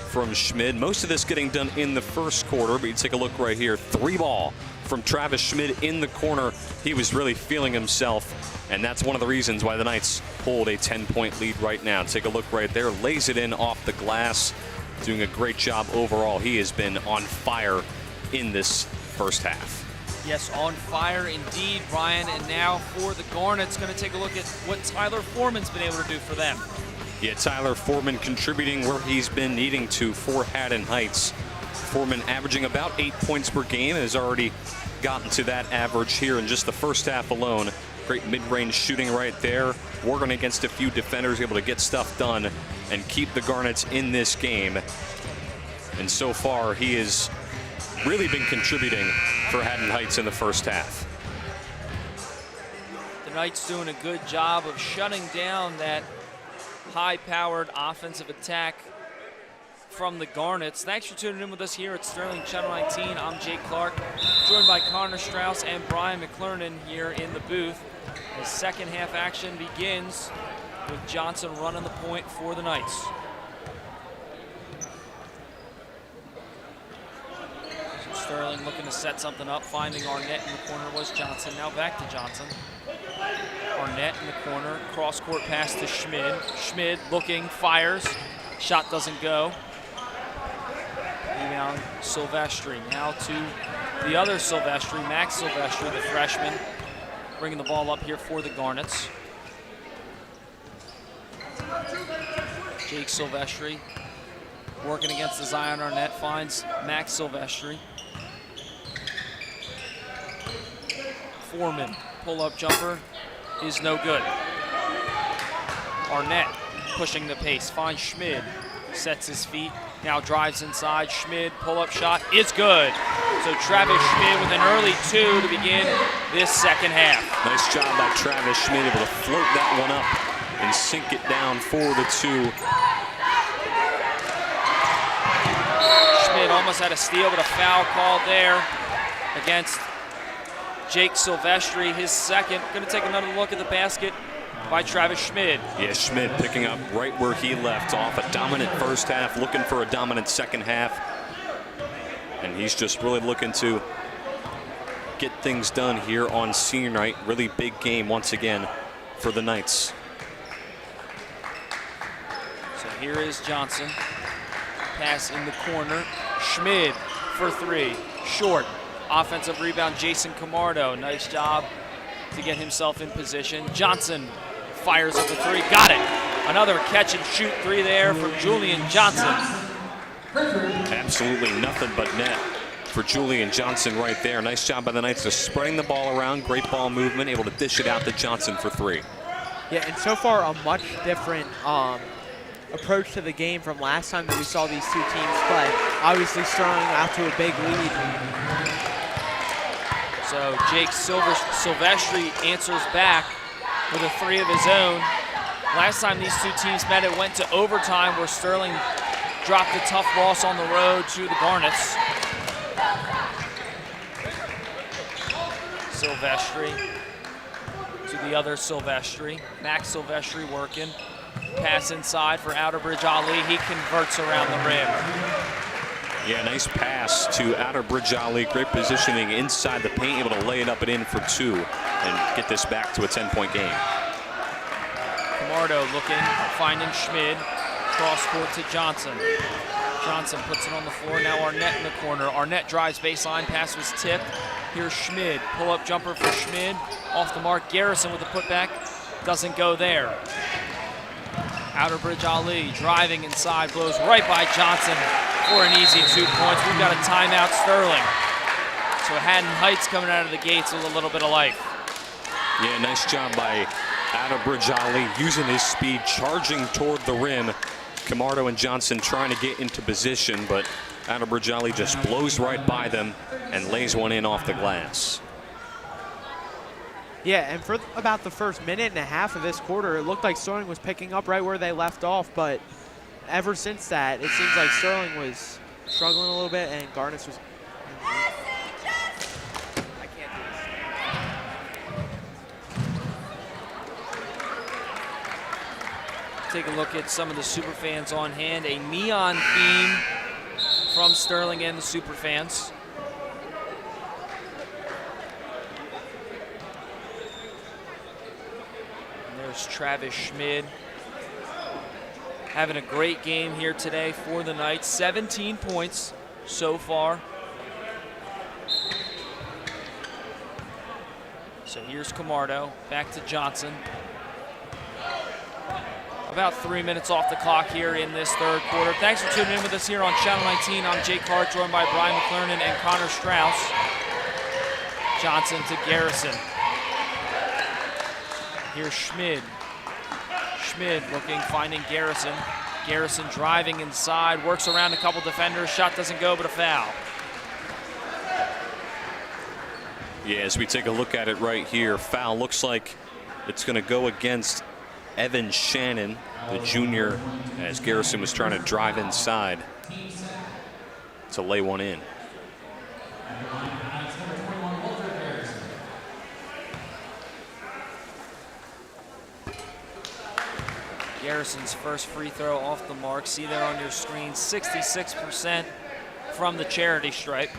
from Schmid. Most of this getting done in the first quarter, but you take a look right here. 3-ball from Travis Schmid in the corner. He was really feeling himself, and that's one of the reasons why the Knights hold a 10-point lead right now. Take a look right there. Lays it in off the glass. Doing a great job overall. He has been on fire in this first half. Yes, on fire indeed, Ryan. And now for the Garnets, going to take a look at what Tyler Foreman's been able to do for them. Yeah, Tyler Foreman contributing where he's been needing to for Haddon Heights. Foreman averaging about 8 points per game and has already gotten to that average here in just the first half alone. Great mid-range shooting right there. Working against a few defenders, able to get stuff done and keep the Garnets in this game. And so far, he has really been contributing for Haddon Heights in the first half. The Knights doing a good job of shutting down that high-powered offensive attack from the Garnets. Thanks for tuning in with us here at Sterling Channel 19. I'm Jake Clark, joined by Connor Strauss and Brian McClernand here in the booth. The second half action begins with Johnson running the point for the Knights. Sterling looking to set something up, finding Arnett in the corner was Johnson. Now back to Johnson. Arnett in the corner, cross-court pass to Schmid. Schmid looking, fires, shot doesn't go. Rebound, Silvestri. Now to the other Silvestri, Max Silvestri, the freshman, bringing the ball up here for the Garnets. Jake Silvestri working against the Zion Arnett, finds Max Silvestri. Foreman, pull-up jumper is no good. Arnett pushing the pace, finds Schmid, sets his feet, now drives inside. Schmid, pull-up shot is good. So Travis Schmid with an early 2 to begin this second half. Nice job by Travis Schmid, able to float that one up and sink it down for the 2. Schmid almost had a steal, but a foul called there against Jake Silvestri, his second. Going to take another look at the basket by Travis Schmid. Yeah, Schmid picking up right where he left off. A dominant first half, looking for a dominant second half. And he's just really looking to get things done here on senior night. Really big game once again for the Knights. So here is Johnson. Pass in the corner. Schmid for 3. Short. Offensive rebound, Jason Camardo. Nice job to get himself in position. Johnson fires up the 3. Got it. Another catch and shoot 3 there from Julian Johnson. Absolutely nothing but net for Julian Johnson right there. Nice job by the Knights of spreading the ball around. Great ball movement, able to dish it out to Johnson for 3. Yeah, and so far a much different approach to the game from last time that we saw these two teams play. Obviously Sterling out to a big lead. So Jake Silvestri answers back with a 3 of his own. Last time these two teams met, it went to overtime where Sterling dropped a tough loss on the road to the Garnets. Silvestri to the other Silvestri. Max Silvestri working. Pass inside for Outerbridge Ali. He converts around the rim. Yeah, nice pass to Outerbridge Ali. Great positioning inside the paint, able to lay it up and in for 2 and get this back to a 10-point game. Camardo looking, finding Schmid. Cross court to Johnson. Johnson puts it on the floor. Now Arnett in the corner. Arnett drives baseline. Pass was tipped. Here's Schmid. Pull-up jumper for Schmid. Off the mark. Garrison with the putback. Doesn't go there. Outerbridge Ali driving inside. Blows right by Johnson for an easy 2 points. We've got a timeout, Sterling. So Haddon Heights coming out of the gates with a little bit of life. Yeah, nice job by Outerbridge Ali using his speed, charging toward the rim. Camardo and Johnson trying to get into position, but Outerbridge Ali just blows right by them and lays one in off the glass. Yeah, and for about the first minute and a half of this quarter, it looked like Sterling was picking up right where they left off, but ever since that, it seems like Sterling was struggling a little bit and Garnets was... take a look at some of the Superfans on hand. A neon theme from Sterling and the Superfans. And there's Travis Schmid. Having a great game here today for the Knights. 17 points so far. So here's Camardo, back to Johnson. About 3 minutes off the clock here in this third quarter. Thanks for tuning in with us here on Channel 19. I'm Jake Hart, joined by Brian McClernand and Connor Strauss. Johnson to Garrison. Here's Schmid. Schmid looking, finding Garrison. Garrison driving inside, works around a couple defenders. Shot doesn't go, but a foul. Yeah, as we take a look at it right here, foul looks like it's going to go against Evan Shannon, the junior, as Garrison was trying to drive inside to lay one in. Garrison's first free throw off the mark. See there on your screen, 66% from the charity stripe.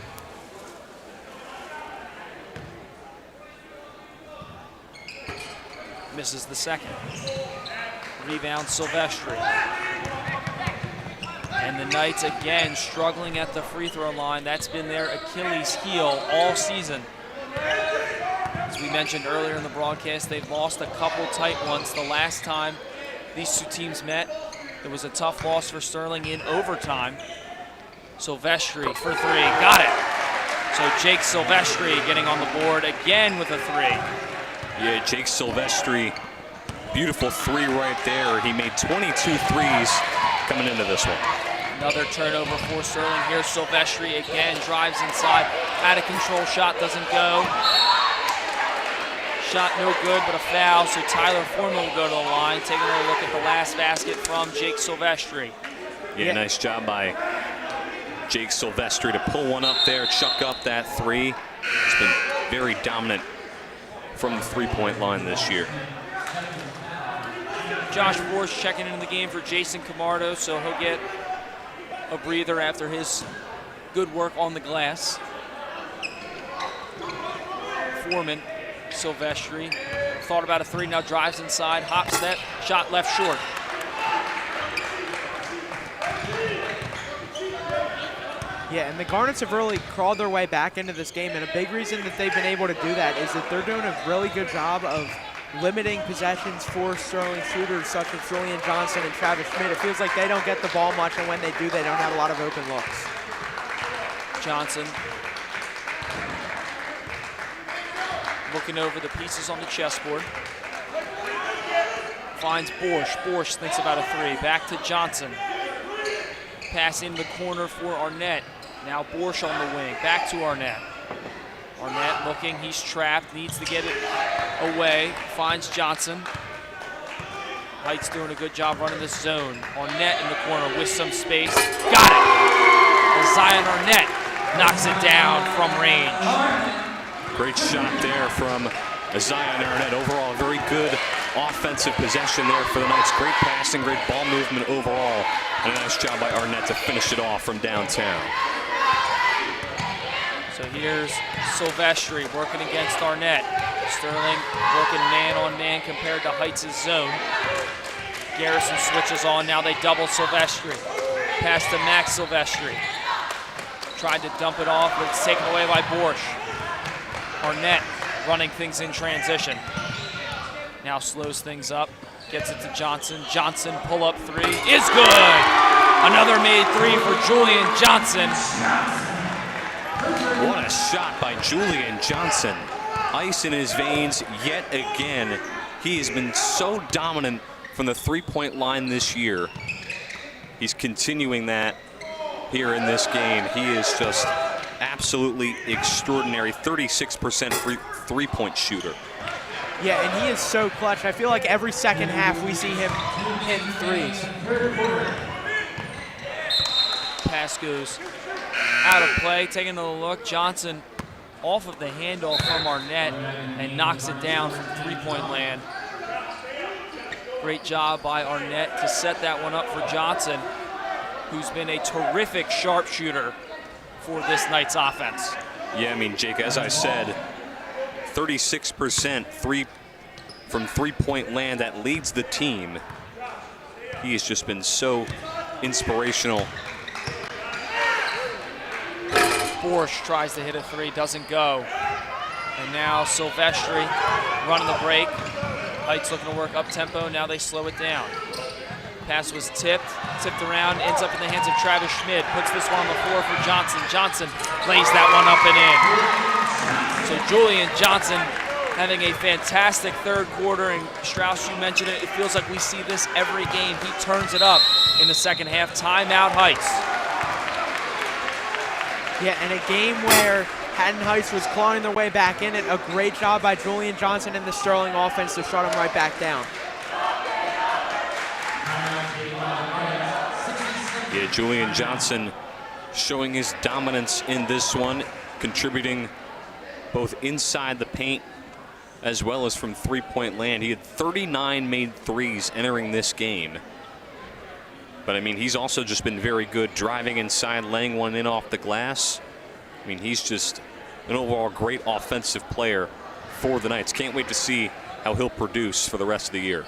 Misses the second. Rebound Silvestri. And the Knights again struggling at the free throw line. That's been their Achilles heel all season. As we mentioned earlier in the broadcast, they've lost a couple tight ones. The last time these two teams met, it was a tough loss for Sterling in overtime. Silvestri for three, got it. So Jake Silvestri getting on the board again with a three. Yeah, Jake Silvestri, beautiful three right there. He made 22 threes coming into this one. Another turnover for Sterling. Here's Silvestri again, drives inside, out of control, shot doesn't go. Shot no good, but a foul, so Tyler Foreman will go to the line. Taking a look at the last basket from Jake Silvestri. Yeah, nice job by Jake Silvestri to pull one up there, chuck up that three. He's been very dominant from the three-point line this year. Josh Force checking into the game for Jason Camardo, so he'll get a breather after his good work on the glass. Foreman, Silvestri, thought about a three, now drives inside, hop step, shot left short. Yeah, and the Garnets have really crawled their way back into this game, and a big reason that they've been able to do that is that they're doing a really good job of limiting possessions for Sterling shooters such as Julian Johnson and Travis Schmid. It feels like they don't get the ball much, and when they do, they don't have a lot of open looks. Johnson looking over the pieces on the chessboard. Finds Borsch. Borsch thinks about a three. Back to Johnson. Pass in the corner for Arnett. Now Borsch on the wing. Back to Arnett. Arnett looking. He's trapped. Needs to get it away. Finds Johnson. Heights doing a good job running this zone. Arnett in the corner with some space. Got it! Zion Arnett knocks it down from range. Great shot there from Zion Arnett. Overall, very good offensive possession there for the Knights. Great passing, great ball movement overall. And a nice job by Arnett to finish it off from downtown. So here's Silvestri working against Arnett. Sterling working man-on-man compared to Heights' zone. Garrison switches on. Now they double Silvestri. Pass to Max Silvestri. Tried to dump it off, but it's taken away by Borsch. Arnett running things in transition. Now slows things up. Gets it to Johnson. Johnson pull-up three is good. Another made three for Julian Johnson. What a shot by Julian Johnson. Ice in his veins yet again. He has been so dominant from the three-point line this year. He's continuing that here in this game. He is just absolutely extraordinary. 36% three-point shooter. Yeah, and he is so clutch. I feel like every second half we see him hitting threes. Pass goes out of play. Taking a look. Johnson off of the handoff from Arnett and knocks it down from three-point land. Great job by Arnett to set that one up for Johnson, who's been a terrific sharpshooter for this Knights offense. Yeah, I mean, Jake, as I said, 36% from three-point land. That leads the team. He has just been so inspirational. Borsch tries to hit a three, doesn't go. And now Silvestri running the break. Heights looking to work up tempo. Now they slow it down. Pass was tipped around, ends up in the hands of Travis Schmid. Puts this one on the floor for Johnson. Johnson lays that one up and in. So Julian Johnson having a fantastic third quarter, and Strauss, you mentioned it, it feels like we see this every game. He turns it up in the second half. Timeout Heights. Yeah, and a game where Haddon Heights was clawing their way back in it. A great job by Julian Johnson and the Sterling offense to shut him right back down. Yeah, Julian Johnson showing his dominance in this one, contributing both inside the paint as well as from three-point land. He had 39 made threes entering this game. But I mean, he's also just been very good driving inside, laying one in off the glass. I mean, he's just an overall great offensive player for the Knights. Can't wait to see how he'll produce for the rest of the year.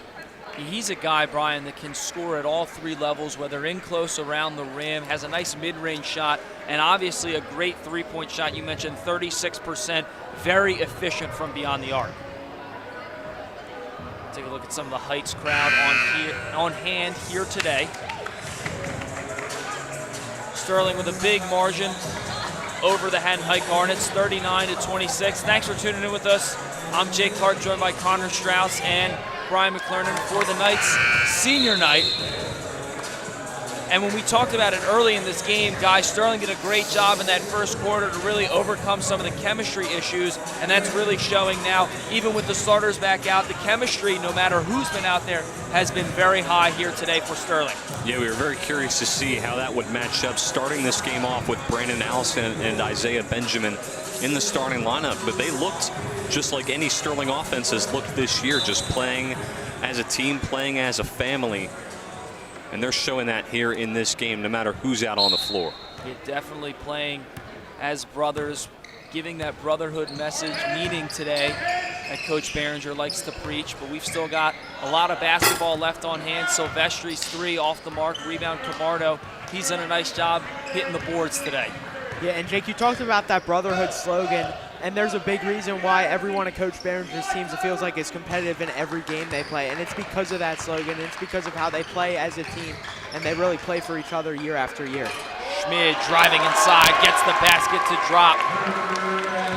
He's a guy, Brian, that can score at all three levels, whether in close, around the rim, has a nice mid-range shot, and obviously a great three-point shot. You mentioned 36%, very efficient from beyond the arc. Take a look at some of the Heights crowd on hand here today. Sterling with a big margin over the Haddon Heights Garnets, 39-26. Thanks for tuning in with us. I'm Jake Clark, joined by Connor Strauss and Brian McClernand for the Knights senior night. And when we talked about it early in this game, guys, Sterling did a great job in that first quarter to really overcome some of the chemistry issues, and that's really showing now. Even with the starters back out, the chemistry, no matter who's been out there, has been very high here today for Sterling. Yeah, we were very curious to see how that would match up, starting this game off with Brandon Allison and Isaiah Benjamin in the starting lineup. But they looked just like any Sterling offense has looked this year, just playing as a team, playing as a family. And they're showing that here in this game, no matter who's out on the floor. Yeah, definitely playing as brothers, giving that brotherhood message, meaning today that Coach Behringer likes to preach. But we've still got a lot of basketball left on hand. Silvestri's three off the mark, rebound Camardo. He's done a nice job hitting the boards today. Yeah, and Jake, you talked about that brotherhood slogan, and there's a big reason why every one of Coach Behringer's teams, it feels like, is competitive in every game they play, and it's because of that slogan. It's because of how they play as a team, and they really play for each other year after year. Schmid driving inside, gets the basket to drop.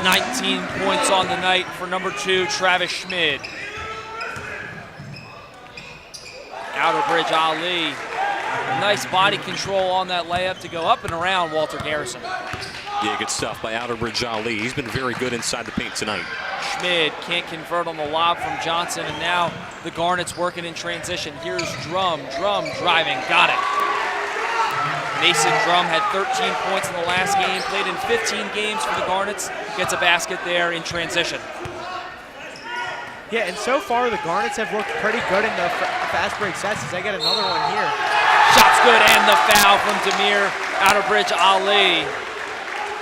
19 points on the night for number 2, Travis Schmid. Outer Bridge Ali. Nice body control on that layup to go up and around Walter Garrison. Yeah, good stuff by Outerbridge Ali. He's been very good inside the paint tonight. Schmid can't convert on the lob from Johnson, and now the Garnets working in transition. Here's Drum driving, got it. Mason Drum had 13 points in the last game, played in 15 games for the Garnets, gets a basket there in transition. Yeah, and so far the Garnets have looked pretty good in their fast break sets as they get another one here. Shot's good, and the foul from Demir Outerbridge Ali.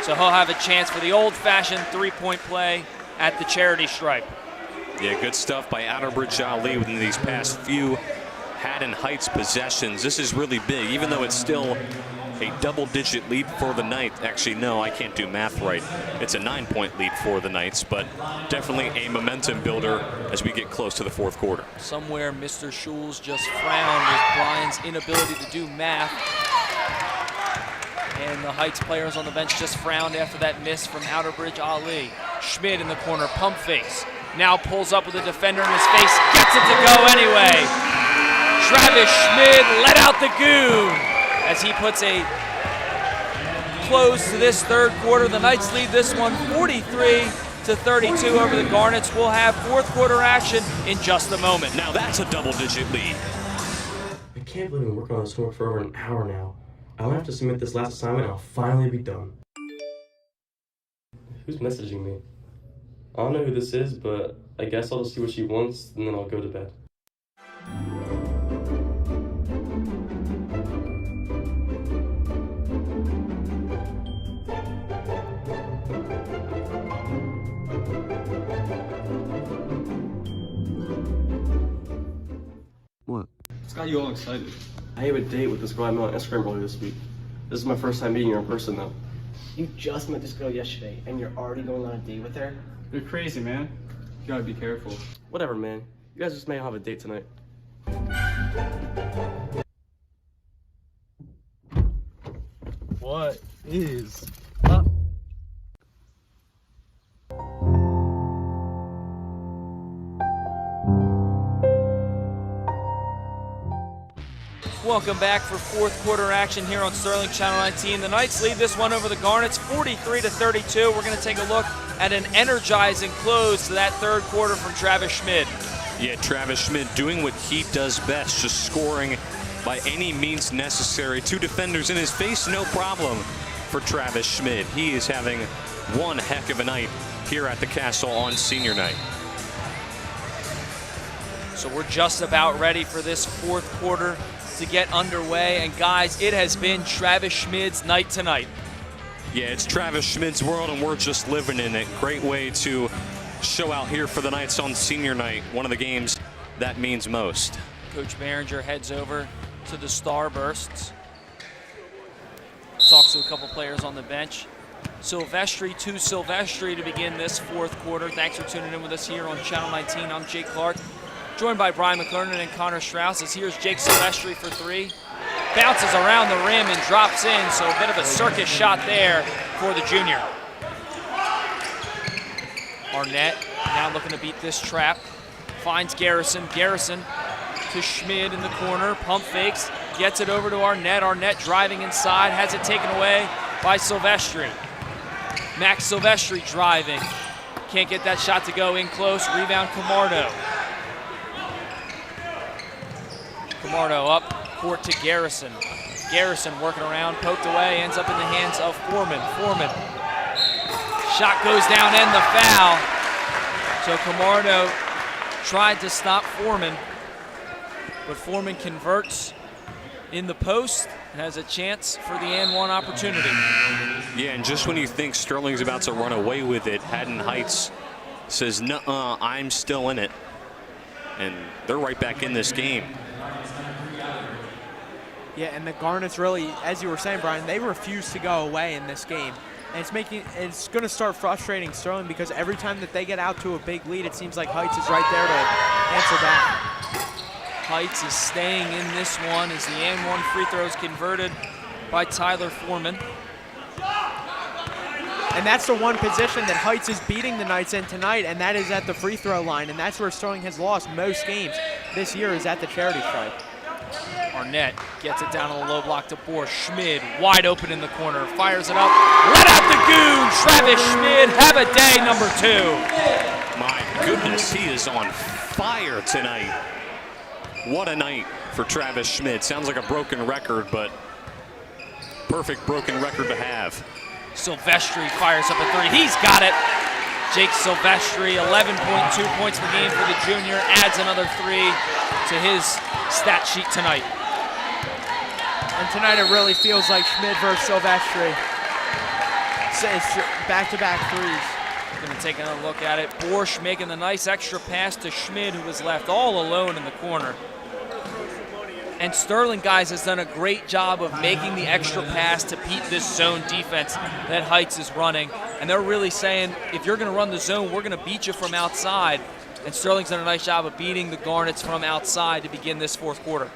So he'll have a chance for the old-fashioned three-point play at the charity stripe. Yeah, good stuff by Outerbridge Ali within these past few Haddon Heights possessions. This is really big, even though it's still a double-digit lead for the Knights. Actually, no, I can't do math right. It's a 9-point lead for the Knights, but definitely a momentum builder as we get close to the fourth quarter. Somewhere Mr. Schulz just frowned with Brian's inability to do math. And the Heights players on the bench just frowned after that miss from Outerbridge Ali. Schmid in the corner, pump face. Now pulls up with a defender in his face, gets it to go anyway. Travis Schmid let out the goon as he puts a close to this third quarter. The Knights lead this one 43-32 over the Garnets. We'll have fourth quarter action in just a moment. Now that's a double-digit lead. I can't believe I've been working on this homework for over an hour now. I'm gonna have to submit this last assignment and I'll finally be done. Who's messaging me? I don't know who this is, but I guess I'll just see what she wants and then I'll go to bed. What's got you all excited? I have a date with this girl I met on Instagram earlier this week. This is my first time meeting her in person, though. You just met this girl yesterday, and you're already going on a date with her? You're crazy, man. You gotta be careful. Whatever, man. You guys just may have a date tonight. What is up? Welcome back for fourth quarter action here on Sterling Channel 19. The Knights lead this one over the Garnets 43-32. We're going to take a look at an energizing close to that third quarter from Travis Schmid. Yeah, Travis Schmid doing what he does best, just scoring by any means necessary. Two defenders in his face, no problem for Travis Schmid. He is having one heck of a night here at the Castle on senior night. So we're just about ready for this fourth quarter to get underway. And guys, it has been Travis Schmid's night tonight. Yeah, it's Travis Schmid's world, and we're just living in it. Great way to show out here for the Knights on senior night, one of the games that means most. Coach Behringer heads over to the Starbursts. Talks to a couple players on the bench. Silvestri to Silvestri to begin this fourth quarter. Thanks for tuning in with us here on Channel 19. I'm Jake Clark, joined by Brian McLernan and Connor Strauss. As here's Jake Silvestri for three. Bounces around the rim and drops in, so a bit of a circus shot there for the junior. Arnett now looking to beat this trap. Finds Garrison. Garrison to Schmid in the corner. Pump fakes. Gets it over to Arnett. Arnett driving inside. Has it taken away by Silvestri. Max Silvestri driving. Can't get that shot to go in close. Rebound Camardo. Camardo up court to Garrison. Garrison working around, poked away, ends up in the hands of Foreman. Foreman. Shot goes down and the foul. So Camardo tried to stop Foreman, but Foreman converts in the post and has a chance for the and one opportunity. Yeah, and just when you think Sterling's about to run away with it, Haddon Heights says, "Nuh-uh, I'm still in it." And they're right back in this game. Yeah, and the Garnets really, as you were saying, Brian, they refuse to go away in this game. And it's going to start frustrating Sterling because every time that they get out to a big lead, it seems like Heights is right there to answer back. Heights is staying in this one as the and one free throw is converted by Tyler Foreman. And that's the one position that Heights is beating the Knights in tonight, and that is at the free throw line. And that's where Sterling has lost most games this year, is at the charity stripe. Arnett gets it down on the low block to Bohr. Schmid wide open in the corner, fires it up. Let out the goon! Travis Schmid, have a day, number 2. My goodness, he is on fire tonight. What a night for Travis Schmid. Sounds like a broken record, but perfect broken record to have. Silvestri fires up a three. He's got it. Jake Silvestri, 11.2 points per game for the junior, adds another 3 to his stat sheet tonight. And tonight it really feels like Schmid versus Silvestri. It's back-to-back threes. Going to take another look at it. Borsch making the nice extra pass to Schmid, who was left all alone in the corner. And Sterling, guys, has done a great job of making the extra pass to beat this zone defense that Heights is running. And they're really saying, if you're going to run the zone, we're going to beat you from outside. And Sterling's done a nice job of beating the Garnets from outside to begin this fourth quarter.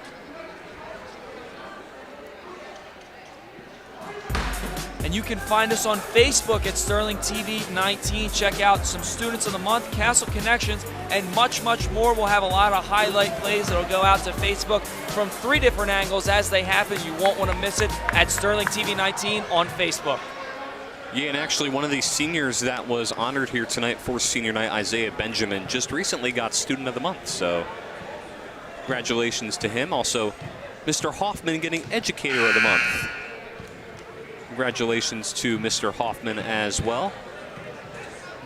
And you can find us on Facebook at Sterling TV 19. Check out some Students of the Month, Castle Connections, and much, much more. We'll have a lot of highlight plays that'll go out to Facebook from 3 different angles as they happen. You won't want to miss it at Sterling TV 19 on Facebook. Yeah, and actually one of these seniors that was honored here tonight for senior night, Isaiah Benjamin, just recently got Student of the Month. So congratulations to him. Also, Mr. Hoffman getting Educator of the Month. Congratulations to Mr. Hoffman as well.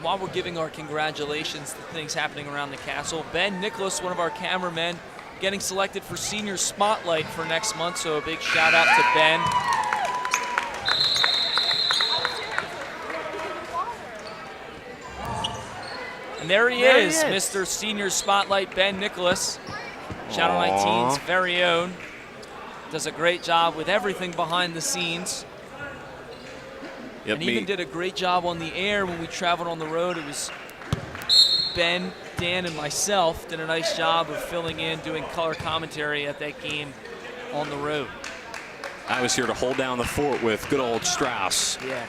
While we're giving our congratulations to things happening around the castle, Ben Nicholas, one of our cameramen, getting selected for Senior Spotlight for next month, so a big shout out to Ben. And there he is, Mr. Senior Spotlight, Ben Nicholas. Channel 19's very own. Does a great job with everything behind the scenes. Yep, and even did a great job on the air when we traveled on the road. It was Ben, Dan, and myself did a nice job of filling in, doing color commentary at that game on the road. I was here to hold down the fort with good old Strauss. Yeah.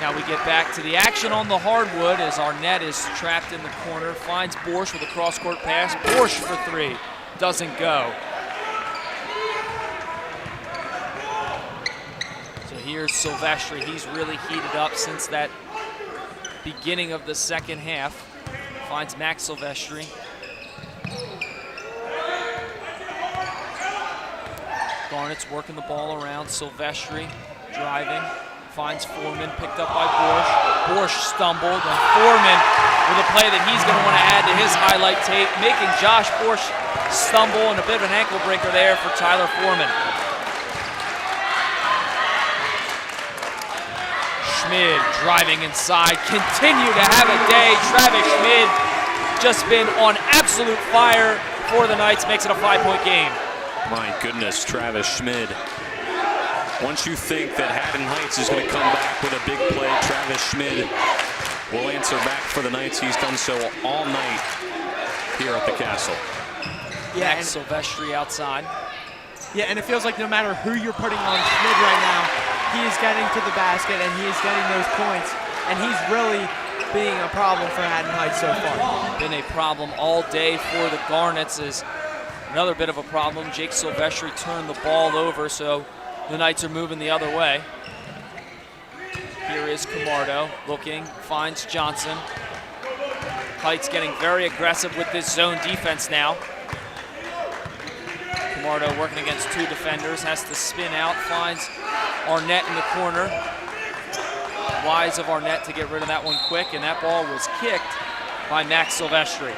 Now we get back to the action on the hardwood as Arnett is trapped in the corner, finds Borsch with a cross-court pass. Borsch for three, doesn't go. So here's Silvestri. He's really heated up since that beginning of the second half. Finds Max Silvestri. Garnett's working the ball around. Silvestri driving. Finds Foreman, picked up by Borsch. Borsch stumbled, and Foreman with a play that he's going to want to add to his highlight tape, making Josh Borsch stumble, and a bit of an ankle breaker there for Tyler Foreman. Schmid driving inside, continue to have a day. Travis Schmid just been on absolute fire for the Knights, makes it a 5-point game. My goodness, Travis Schmid. Once you think that Haddon Heights is going to come back with a big play, Travis Schmid will answer back for the Knights. He's done so all night here at the Castle. Yeah, Max Silvestri outside. Yeah, and it feels like no matter who you're putting on Schmid right now, he is getting to the basket and he is getting those points, and he's really being a problem for Haddon Heights so far. Been a problem all day for the Garnets. Is another bit of a problem. Jake Silvestri turned the ball over, so the Knights are moving the other way. Here is Camardo looking, finds Johnson. Heights getting very aggressive with this zone defense now. Camardo working against two defenders, has to spin out, finds Arnett in the corner. Wise of Arnett to get rid of that one quick, and that ball was kicked by Max Silvestri.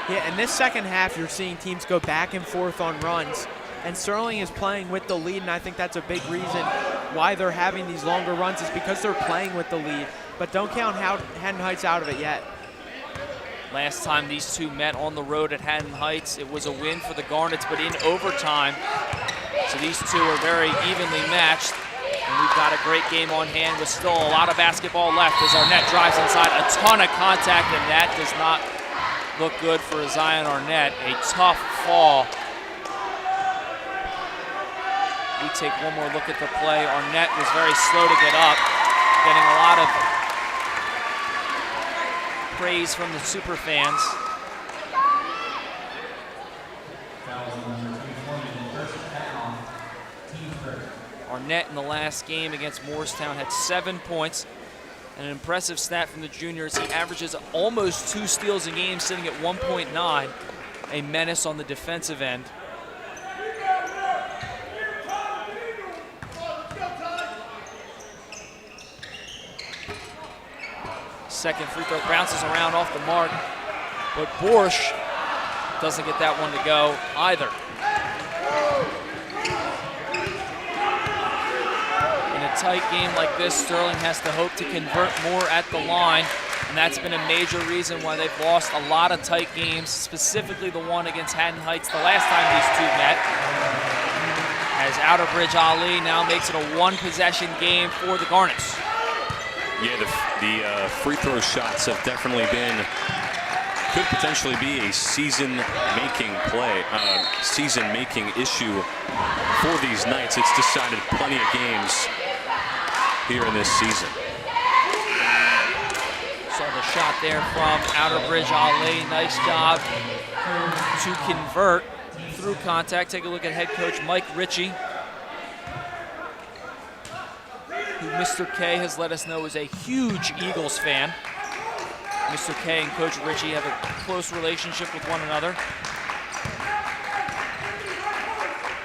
Yeah, in this second half, you're seeing teams go back and forth on runs. And Sterling is playing with the lead, and I think that's a big reason why they're having these longer runs is because they're playing with the lead. But don't count Haddon Heights out of it yet. Last time these two met on the road at Haddon Heights, it was a win for the Garnets, but in overtime. So these two are very evenly matched. And we've got a great game on hand with still a lot of basketball left as Arnett drives inside. A ton of contact, and that does not look good for Zion Arnett. A tough fall. We take one more look at the play. Arnett was very slow to get up, getting a lot of praise from the super fans. Arnett in the last game against Morristown had 7 points. And an impressive stat from the juniors, he averages almost 2 steals a game, sitting at 1.9. A menace on the defensive end. Second free throw bounces around off the mark, but Borsch doesn't get that one to go either. In a tight game like this, Sterling has to hope to convert more at the line, and that's been a major reason why they've lost a lot of tight games, specifically the one against Haddon Heights the last time these two met. As Outerbridge Ali now makes it a one-possession game for the Garnets. Yeah, the free throw shots have definitely been, could potentially be a season-making play, season-making issue for these Knights. It's decided plenty of games here in this season. Saw the shot there from Outerbridge Ali. Nice job to convert through contact. Take a look at head coach Mike Ritchie, who Mr. K has let us know is a huge Eagles fan. Mr. K and Coach Ritchie have a close relationship with one another.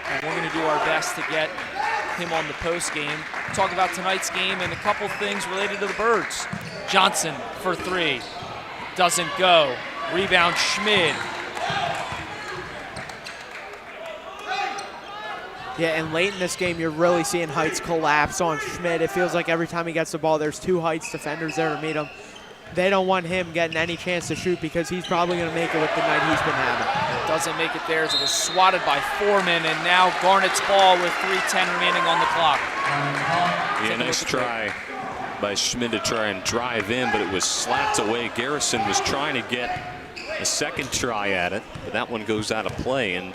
And we're going to do our best to get him on the post game. Talk about tonight's game and a couple things related to the Birds. Johnson for three. Doesn't go. Rebound Schmid. Yeah, and late in this game, you're really seeing Heights collapse on Schmid. It feels like every time he gets the ball, there's two Heights defenders there to meet him. they don't want him getting any chance to shoot because he's probably going to make it with the night he's been having. It doesn't make it there as it was swatted by Foreman, and now Garnett's ball with 3:10 remaining on the clock. Yeah, nice try by Schmid to try and drive in, but it was slapped away. Garrison was trying to get a second try at it, but that one goes out of play, and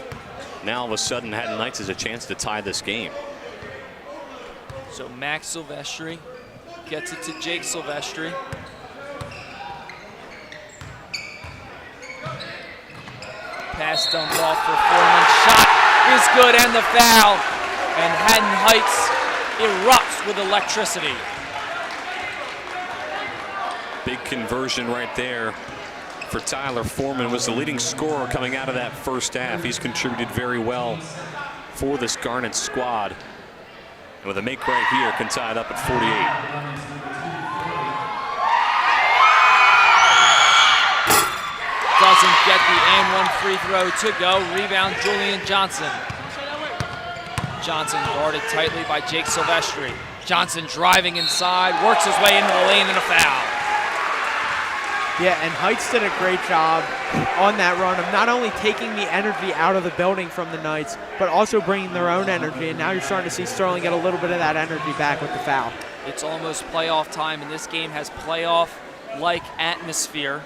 now all of a sudden Haddon Heights has a chance to tie this game. So Max Silvestri gets it to Jake Silvestri. Pass dumped off for Foreman. Shot is good, and the foul. And Haddon Heights erupts with electricity. Big conversion right there for Tyler Foreman. Was the leading scorer coming out of that first half. He's contributed very well for this Garnet squad. And with a make right here, can tie it up at 48. Doesn't get the and one free throw to go. Rebound, Julian Johnson. Johnson guarded tightly by Jake Silvestri. Johnson driving inside, works his way into the lane, and a foul. Yeah, and Heights did a great job on that run of not only taking the energy out of the building from the Knights, but also bringing their own energy. And now you're starting to see Sterling get a little bit of that energy back with the foul. It's almost playoff time, and this game has playoff-like atmosphere.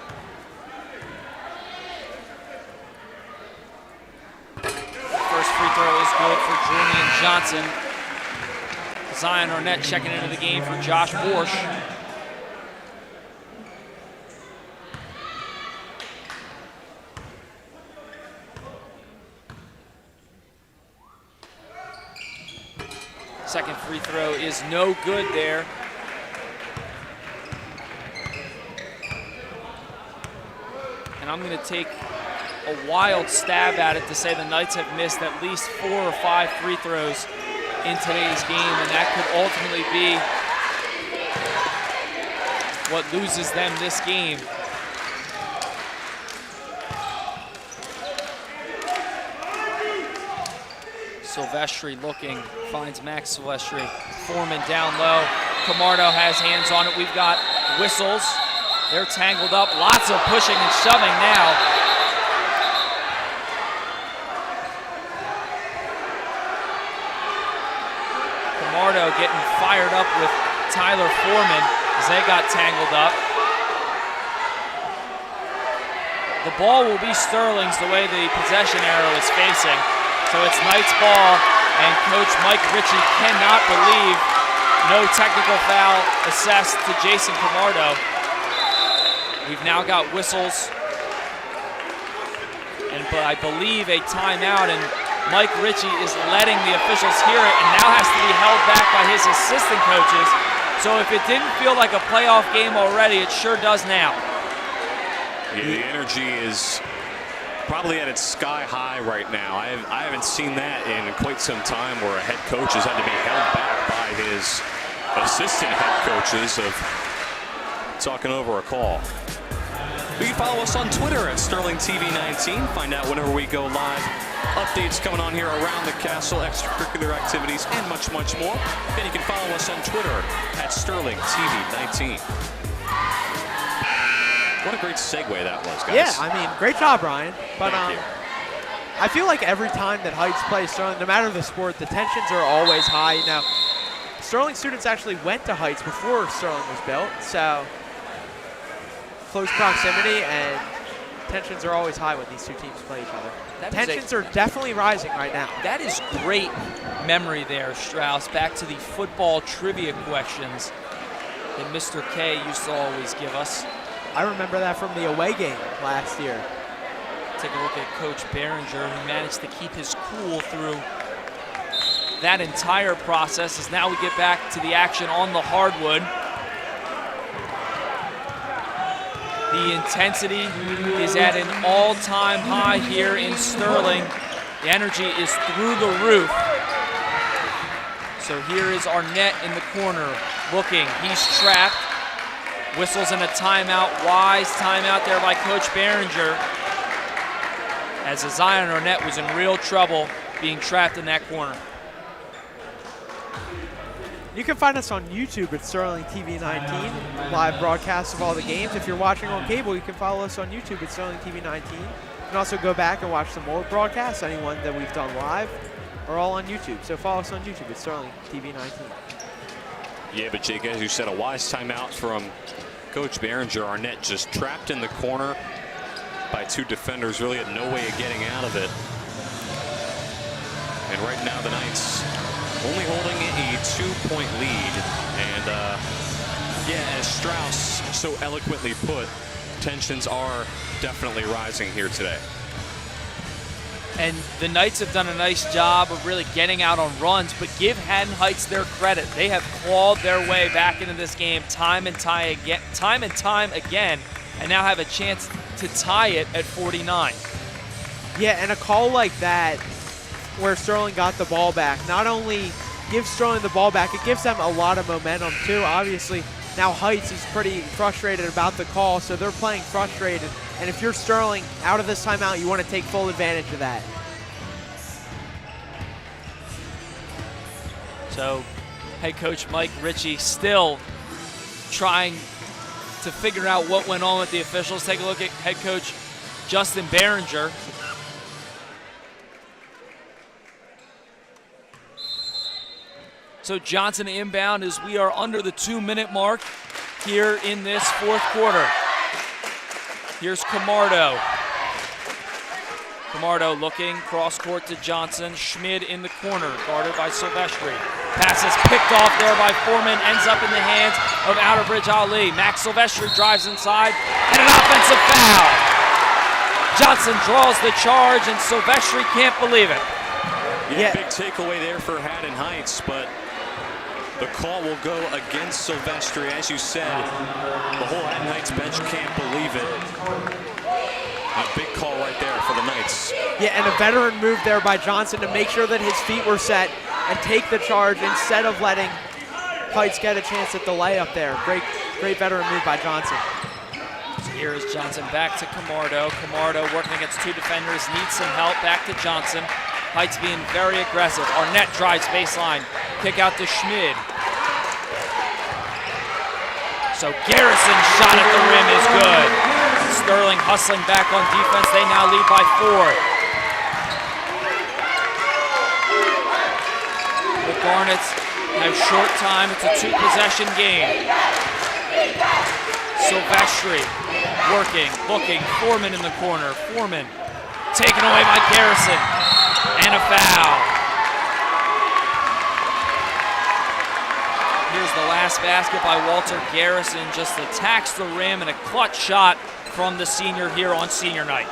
First free throw is good for Julian Johnson. Zion Arnett checking into the game for Josh Borsch. Second free throw is no good there. And I'm going to take a wild stab at it to say the Knights have missed at least 4 or 5 free throws in today's game, and that could ultimately be what loses them this game. Silvestri looking, finds Max Silvestri. Foreman down low. Camardo has hands on it. We've got whistles. They're tangled up. Lots of pushing and shoving now. Camardo getting fired up with Tyler Foreman as they got tangled up. The ball will be Sterling's the way the possession arrow is facing. So it's Knights ball, and Coach Mike Ritchie cannot believe no technical foul assessed to Jason Camardo. We've now got whistles, but I believe a timeout, and Mike Ritchie is letting the officials hear it and now has to be held back by his assistant coaches. So if it didn't feel like a playoff game already, it sure does now. Yeah, the energy is probably at its sky high right now. I haven't seen that in quite some time where a head coach has had to be held back by his assistant head coaches of talking over a call. You can follow us on Twitter at SterlingTV19. Find out whenever we go live. Updates coming on here around the castle, extracurricular activities, and much, much more. And you can follow us on Twitter at SterlingTV19. What a great segue that was, guys. Yeah, I mean, great job, Ryan. But Thank you. I feel like every time that Heights plays Sterling, no matter the sport, the tensions are always high. Now, Sterling students actually went to Heights before Sterling was built, so close proximity and tensions are always high when these two teams play each other. Tensions are definitely rising right now. That is great memory there, Strauss. Back to the football trivia questions that Mr. K used to always give us. I remember that from the away game last year. Take a look at Coach Behringer, who managed to keep his cool through that entire process, as now we get back to the action on the hardwood. The intensity is at an all-time high here in Sterling. The energy is through the roof. So here is Arnett in the corner looking. He's trapped. Whistles in a timeout. Wise timeout there by Coach Behringer, as Zion Arnett was in real trouble being trapped in that corner. You can find us on YouTube at Sterling TV 19, live broadcasts of all the games. If you're watching on cable, you can follow us on YouTube at Sterling TV 19. You can also go back and watch some old broadcasts, anyone that we've done live, are all on YouTube. So follow us on YouTube at Sterling TV 19. Yeah, but Jake, as you said, a wise timeout from Coach Behringer. Arnett just trapped in the corner by two defenders, really had no way of getting out of it. And right now the Knights only holding a 2-point lead. And yeah, as Strauss so eloquently put, tensions are definitely rising here today. And the Knights have done a nice job of really getting out on runs, but give Haddon Heights their credit. They have clawed their way back into this game time and time again, and now have a chance to tie it at 49. Yeah, and a call like that where Sterling got the ball back not only gives Sterling the ball back, it gives them a lot of momentum too. Obviously, now Heights is pretty frustrated about the call, so they're playing frustrated. And if you're Sterling out of this timeout, you want to take full advantage of that. So, head coach Mike Ritchie still trying to figure out what went on with the officials. Take a look at head coach Justin Behringer. So Johnson inbound as we are under the 2-minute mark here in this fourth quarter. Here's Camardo. Camardo looking cross court to Johnson. Schmid in the corner, guarded by Silvestri. Pass is picked off there by Foreman, ends up in the hands of Outerbridge Ali. Max Silvestri drives inside, and an offensive foul. Johnson draws the charge, and Silvestri can't believe it. Yeah, big takeaway there for Haddon Heights, but the call will go against Silvestri. As you said, the whole Haddon Heights bench can't believe it. A big call right there for the Knights. Yeah, and a veteran move there by Johnson to make sure that his feet were set and take the charge instead of letting Heights get a chance at the layup there. Great veteran move by Johnson. So here is Johnson back to Camardo. Camardo working against two defenders, needs some help. Back to Johnson. Heights being very aggressive. Arnett drives baseline. Kick out to Schmid. So Garrison's shot at the rim is good. Sterling hustling back on defense. They now lead by 4. The Garnets have short time. It's a 2-possession game. Silvestri working, looking. Foreman in the corner. Foreman taken away by Garrison. And a foul. Here's the last basket by Walter Garrison. Just attacks the rim and a clutch shot from the senior here on senior night.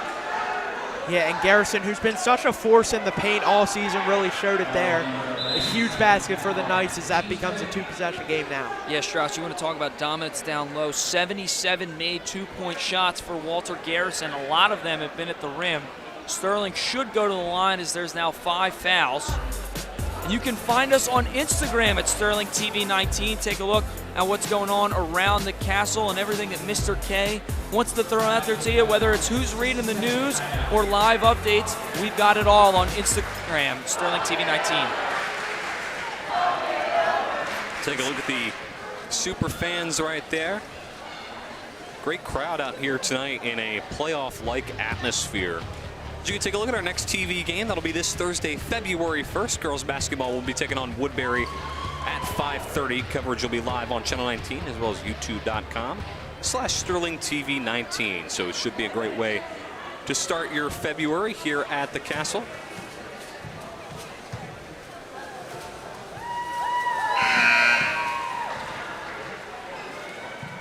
Yeah, and Garrison, who's been such a force in the paint all season, really showed it there. A huge basket for the Knights as that becomes a 2-possession game now. Yeah, Strauss, you want to talk about dominance down low. 77 made 2-point shots for Walter Garrison. A lot of them have been at the rim. Sterling should go to the line as there's now 5 fouls. And you can find us on Instagram at Sterling TV 19. Take a look at what's going on around the castle and everything that Mr. K wants to throw out there to you, whether it's who's reading the news or live updates. We've got it all on Instagram, Sterling TV 19. Take a look at the super fans right there. Great crowd out here tonight in a playoff-like atmosphere. You can take a look at our next TV game. That'll be this Thursday, February 1st. Girls basketball will be taking on Woodbury at 5:30. Coverage will be live on Channel 19 as well as YouTube.com/Sterling TV 19. So it should be a great way to start your February here at the Castle.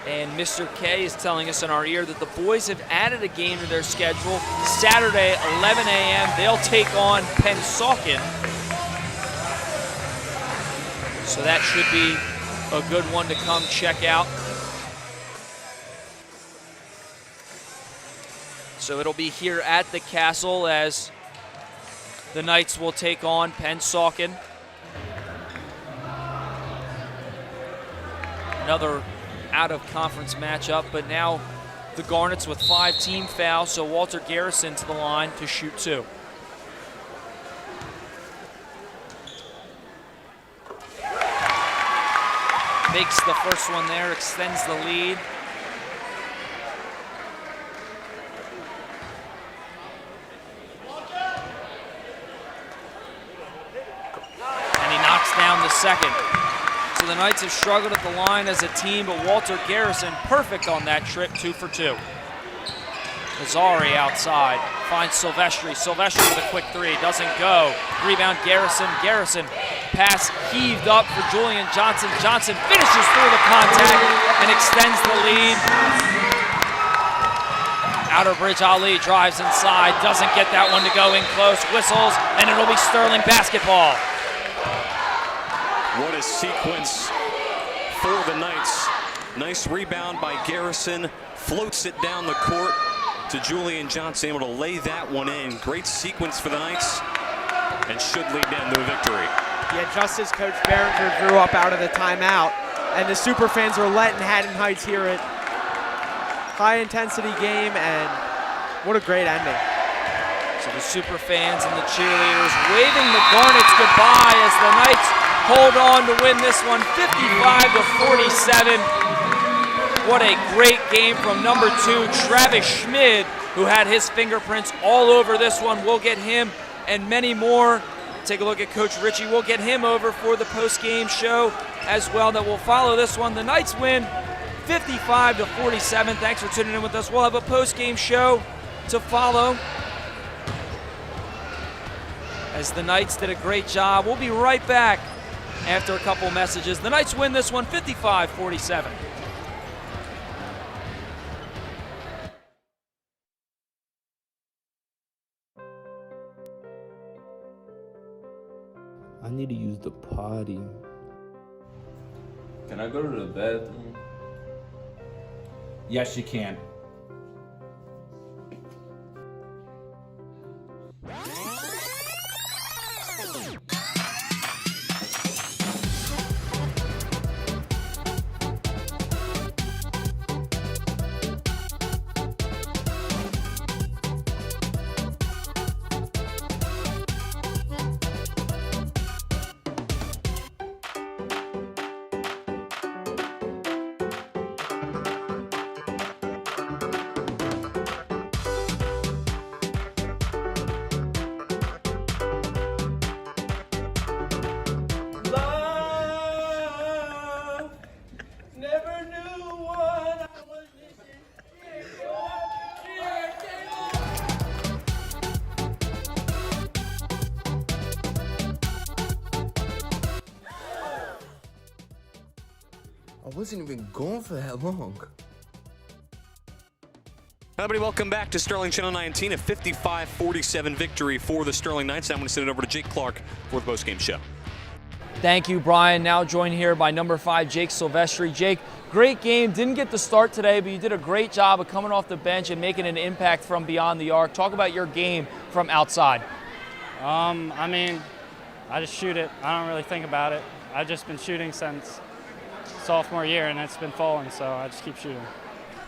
And Mr. K is telling us in our ear that the boys have added a game to their schedule. Saturday, 11 a.m., they'll take on Pennsauken. So that should be a good one to come check out. So it'll be here at the Castle as the Knights will take on Pennsauken. Another out-of-conference matchup, but now the Garnets with 5 team fouls, so Walter Garrison to the line to shoot 2. makes the first one there, extends the lead. And he knocks down the second. So the Knights have struggled at the line as a team, but Walter Garrison perfect on that trip, 2 for 2. Mazzari outside, finds Silvestri. Silvestri with a quick three, doesn't go. Rebound Garrison. Garrison, pass heaved up for Julian Johnson. Johnson finishes through the contact and extends the lead. Outerbridge Ali drives inside, doesn't get that one to go in close, whistles, and it'll be Sterling basketball. What a sequence for the Knights. Nice rebound by Garrison, floats it down the court to Julian Johnson, able to lay that one in. Great sequence for the Knights, and should lead them to a victory. Yeah, just as Coach Behringer drew up out of the timeout, and the super fans are letting Haddon Heights hear it. High intensity game, and what a great ending. So the super fans and the cheerleaders waving the Garnets goodbye as the Knights hold on to win this one 55-47. What a great game from number 2, Travis Schmid, who had his fingerprints all over this one. We'll get him and many more. Take a look at Coach Ritchie. We'll get him over for the post-game show as well that will follow this one. The Knights win 55-47. Thanks for tuning in with us. We'll have a post-game show to follow as the Knights did a great job. We'll be right back after a couple messages. The Knights win this one 55-47. I need to use the potty. Can I go to the bathroom? Yes, you can. I wasn't even gone for that long. Everybody, welcome back to Sterling Channel 19, a 55-47 victory for the Sterling Knights. I'm going to send it over to Jake Clark for the postgame show. Thank you, Brian. Now joined here by number 5, Jake Silvestri. Jake, great game. Didn't get the start today, but you did a great job of coming off the bench and making an impact from beyond the arc. Talk about your game from outside. I mean, I just shoot it. I don't really think about it. I've just been shooting since sophomore year, and it's been falling, so I just keep shooting.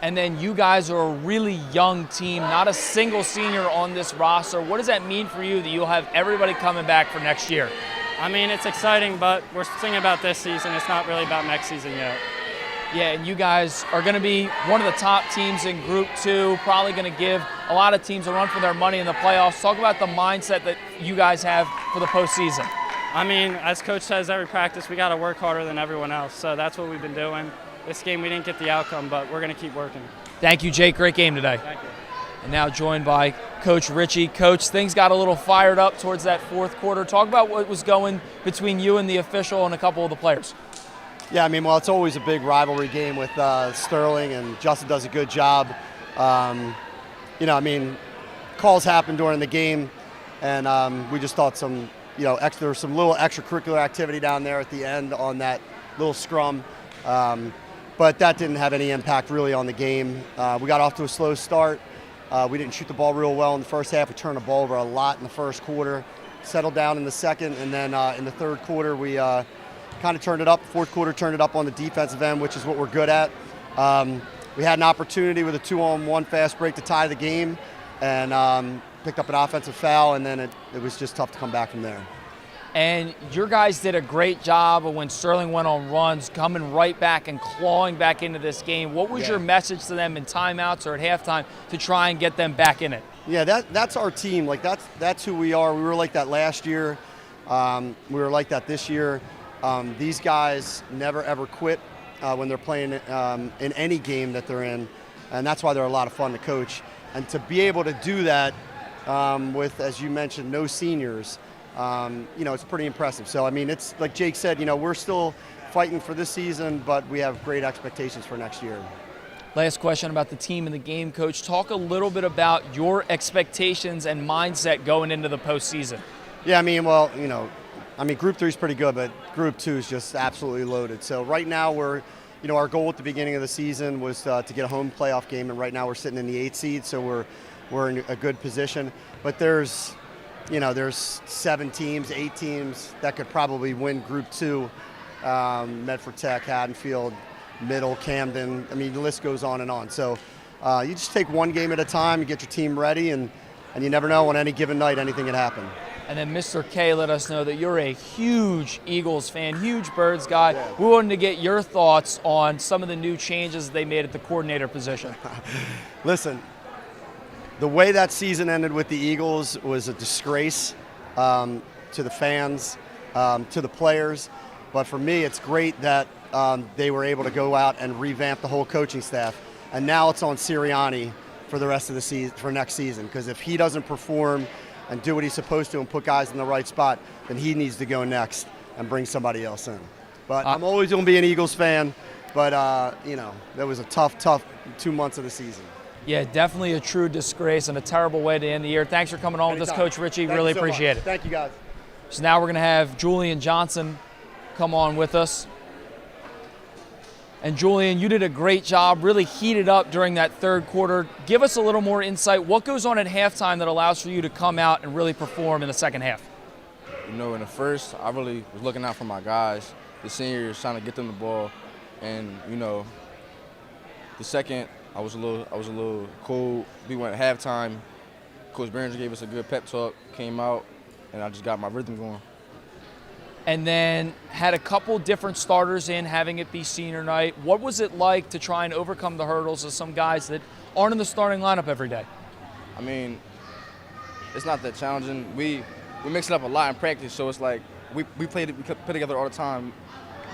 And then you guys are a really young team, not a single senior on this roster. What does that mean for you that you'll have everybody coming back for next year? I mean, it's exciting, but we're thinking about this season. It's not really about next season yet. Yeah, and you guys are going to be one of the top teams in Group 2, probably going to give a lot of teams a run for their money in the playoffs. Talk about the mindset that you guys have for the postseason. I mean, as Coach says every practice, we got to work harder than everyone else, so that's what we've been doing. This game, we didn't get the outcome, but we're going to keep working. Thank you, Jake. Great game today. Thank you. And now joined by Coach Ritchie. Coach, things got a little fired up towards that fourth quarter. Talk about what was going between you and the official and a couple of the players. Yeah, I mean, well, it's always a big rivalry game with Sterling, and Justin does a good job. You know, I mean, calls happen during the game, and we just thought there was some little extracurricular activity down there at the end on that little scrum. But that didn't have any impact really on the game. We got off to a slow start. We didn't shoot the ball real well in the first half. We turned the ball over a lot in the first quarter, settled down in the second, and then in the third quarter we kind of turned it up. Fourth quarter turned it up on the defensive end, which is what we're good at. We had an opportunity with a 2-on-1 fast break to tie the game, and picked up an offensive foul, and then it was just tough to come back from there. And your guys did a great job of when Sterling went on runs, coming right back and clawing back into this game. What was your message to them in timeouts or at halftime to try and get them back in it? Yeah, that's our team. Like that's who we are. We were like that last year. We were like that this year. These guys never ever quit when they're playing in any game that they're in, and that's why they're a lot of fun to coach. And to be able to do that with, as you mentioned, no seniors, it's pretty impressive. So, I mean, it's like Jake said, we're still fighting for this season, but we have great expectations for next year. Last question about the team and the game, Coach. Talk a little bit about your expectations and mindset going into the postseason. Yeah, Group 3 is pretty good, but Group 2 is just absolutely loaded. So right now our goal at the beginning of the season was to get a home playoff game, and right now we're sitting in the 8th seed, so we're in a good position. But there's 7 teams, 8 teams that could probably win Group 2. Medford Tech, Haddonfield, Middle, Camden. I mean, the list goes on and on. So you just take one game at a time, you get your team ready, and you never know on any given night anything can happen. And then Mr. K let us know that you're a huge Eagles fan, huge Birds guy. Yeah. We wanted to get your thoughts on some of the new changes they made at the coordinator position. Listen, the way that season ended with the Eagles was a disgrace to the fans, to the players. But for me, it's great that they were able to go out and revamp the whole coaching staff. And now it's on Sirianni for the rest of the season, for next season. Because if he doesn't perform and do what he's supposed to and put guys in the right spot, then he needs to go next and bring somebody else in. But I'm always going to be an Eagles fan. But, that was a tough 2 months of the season. Yeah, definitely a true disgrace and a terrible way to end the year. Thanks for coming on with us, Coach Ritchie. Really appreciate it. Thank you, guys. So now we're going to have Julian Johnson come on with us. And Julian, you did a great job, really heated up during that third quarter. Give us a little more insight. What goes on at halftime that allows for you to come out and really perform in the second half? In the first, I really was looking out for my guys, the seniors, trying to get them the ball. And, the second, I was a little cold. We went at halftime. Coach Behrens gave us a good pep talk, came out, and I just got my rhythm going. And then had a couple different starters in, having it be senior night. What was it like to try and overcome the hurdles of some guys that aren't in the starting lineup every day? I mean, it's not that challenging. We mix it up a lot in practice, so it's like we play together all the time.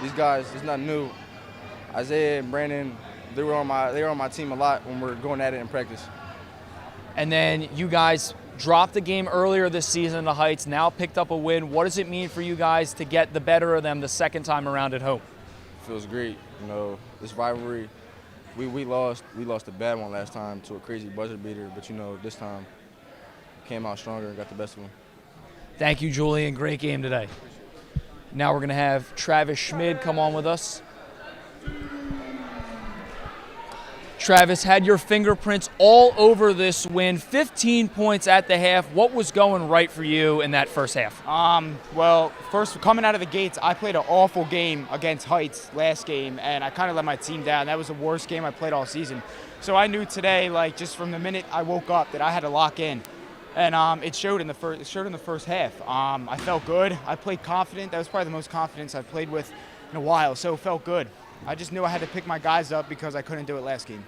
These guys, it's not new. Isaiah and Brandon, they were on my team a lot when we're going at it in practice. And then you guys dropped the game earlier this season in the Heights, now picked up a win. What does it mean for you guys to get the better of them the second time around at home? Feels great. This rivalry, we lost a bad one last time to a crazy buzzer beater, but this time came out stronger and got the best of them. Thank you, Julian. Great game today. Now we're going to have Travis Schmid come on with us. Travis, had your fingerprints all over this win, 15 points at the half. What was going right for you in that first half? Well, first, coming out of the gates, I played an awful game against Heights last game, and I kind of let my team down. That was the worst game I played all season. So I knew today, just from the minute I woke up, that I had to lock in. And it showed in the first half. I felt good. I played confident. That was probably the most confidence I've played with in a while, so it felt good. I just knew I had to pick my guys up because I couldn't do it last game.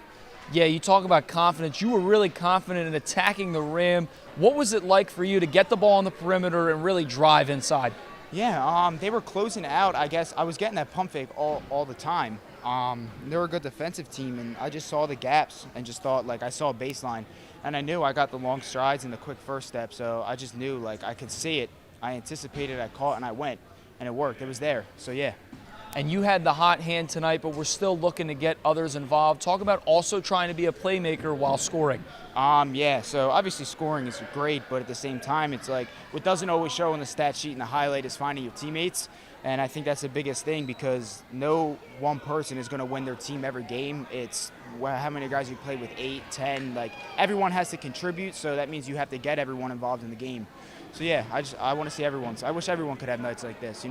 Yeah, you talk about confidence. You were really confident in attacking the rim. What was it like for you to get the ball on the perimeter and really drive inside? Yeah, they were closing out. I guess I was getting that pump fake all the time. They were a good defensive team, and I just saw the gaps and just thought, I saw a baseline. And I knew I got the long strides and the quick first step, so I just knew, I could see it. I anticipated, I caught, and I went, and it worked. It was there, so yeah. And you had the hot hand tonight, but we're still looking to get others involved. Talk about also trying to be a playmaker while scoring. Yeah, so obviously scoring is great, but at the same time, it's what doesn't always show on the stat sheet and the highlight is finding your teammates. And I think that's the biggest thing because no one person is going to win their team every game. It's how many guys you play with, 8, 10. Everyone has to contribute, so that means you have to get everyone involved in the game. So yeah, I want to see everyone. I wish everyone could have nights like this,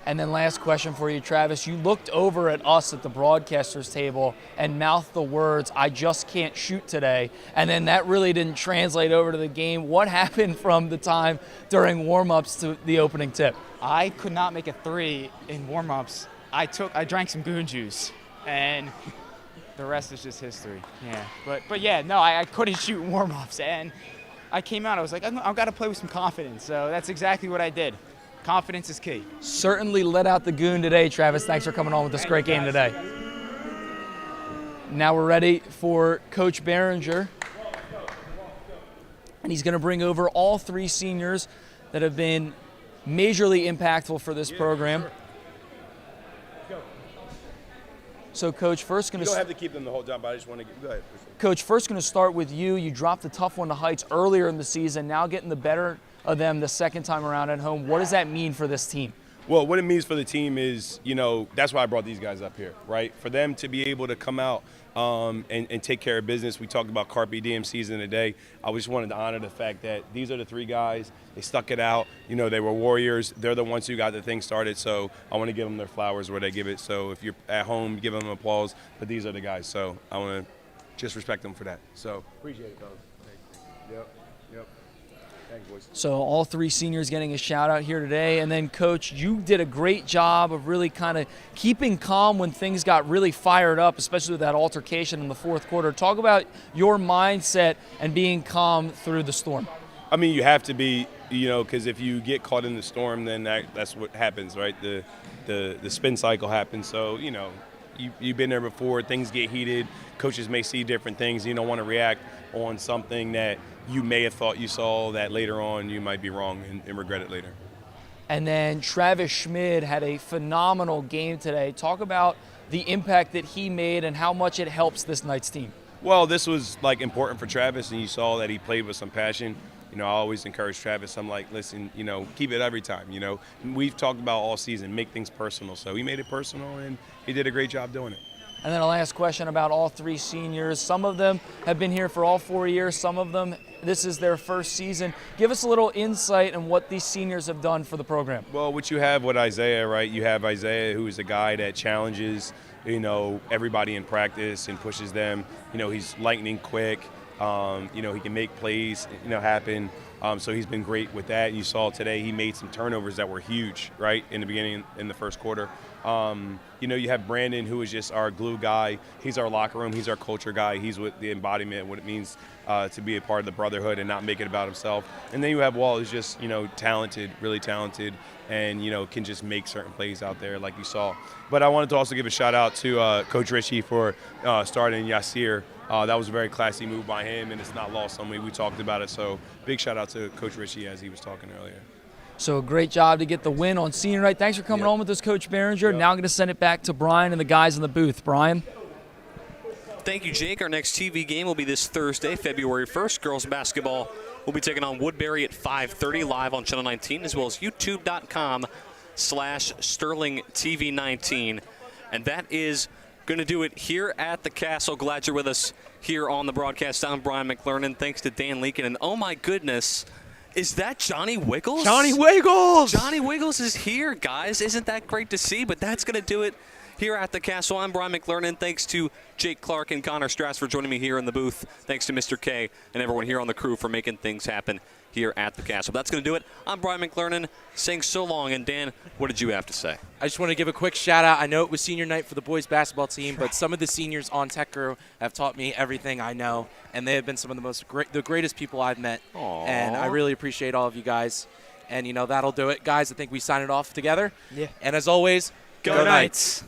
And then last question for you, Travis. You looked over at us at the broadcasters table and mouthed the words, "I just can't shoot today." And then that really didn't translate over to the game. What happened from the time during warm-ups to the opening tip? I could not make a three in warm-ups. I drank some goon juice, and the rest is just history. Yeah, but yeah, no, I couldn't shoot in warm-ups, and I came out. I was like, I've got to play with some confidence. So that's exactly what I did. Confidence is key. Certainly let out the goon today, Travis. Thanks for coming on with this great game today. Now we're ready for Coach Behringer. And he's going to bring over all 3 seniors that have been majorly impactful for this program. So, Coach, first going to... You don't have to keep them the whole time, but I just want to go ahead. Coach, first going to start with you. You dropped the tough one to Heights earlier in the season, now getting the better of them the second time around at home. What does that mean for this team? Well, what it means for the team is, that's why I brought these guys up here, right? For them to be able to come out and take care of business. We talked about Carpe Diem season today. I just wanted to honor the fact that these are the 3 guys. They stuck it out. They were warriors. They're the ones who got the thing started. So I want to give them their flowers where they give it. So if you're at home, give them applause. But these are the guys. So I want to just respect them for that. So appreciate it, fellas. Yep. Thanks, boys. So all 3 seniors getting a shout out here today. And then, Coach, you did a great job of really kind of keeping calm when things got really fired up, especially with that altercation in the fourth quarter. Talk about your mindset and being calm through the storm. I mean, you have to be, because if you get caught in the storm, then that's what happens, right? The spin cycle happens. So, you've been there before. Things get heated. Coaches may see different things. You don't want to react on something that you may have thought you saw that later on you might be wrong and regret it later. And then Travis Schmid had a phenomenal game today. Talk about the impact that he made and how much it helps this night's team. Well, this was important for Travis, and you saw that he played with some passion. I always encourage Travis. I'm like, listen, keep it every time. We've talked about all season, make things personal. So he made it personal, and he did a great job doing it. And then a last question about all 3 seniors. Some of them have been here for all 4 years. Some of them, this is their first season. Give us a little insight on what these seniors have done for the program. Well, what you have with Isaiah, right? You have Isaiah, who is a guy that challenges, everybody in practice and pushes them. He's lightning quick. He can make plays, happen. So he's been great with that. You saw today he made some turnovers that were huge, right, in the beginning, in the first quarter. You have Brandon, who is just our glue guy. He's our locker room. He's our culture guy. He's with the embodiment, what it means to be a part of the brotherhood and not make it about himself. And then you have Wall, who's just, talented, really talented, and, can just make certain plays out there like you saw. But I wanted to also give a shout out to Coach Ritchie for starting Yasir. That was a very classy move by him, and it's not lost on me. We talked about it, so big shout out to Coach Ritchie as he was talking earlier. So a great job to get the win on senior night. Thanks for coming on with us, Coach Behringer. Now I'm going to send it back to Brian and the guys in the booth. Brian? Thank you, Jake. Our next TV game will be this Thursday, February 1st. Girls basketball will be taking on Woodbury at 5:30 live on Channel 19, as well as youtube.com/SterlingTV19. And that is going to do it here at the Castle. Glad you're with us here on the broadcast. I'm Brian McLernan. Thanks to Dan Leakin. And oh my goodness, is that Johnny Wiggles? Johnny Wiggles! Johnny Wiggles is here, guys. Isn't that great to see? But that's going to do it here at the Castle. I'm Brian McLernan. Thanks to Jake Clark and Connor Strass for joining me here in the booth. Thanks to Mr. K and everyone here on the crew for making things happen here at the Castle. That's going to do it. I'm Brian McLernan saying so long. And Dan, what did you have to say? I just want to give a quick shout out. I know it was senior night for the boys basketball team, but some of the seniors on Tech Crew have taught me everything I know, and they have been some of the greatest people I've met. Aww. And I really appreciate all of you guys. And that'll do it, guys. I think we sign it off together. Yeah. And as always, go Knights.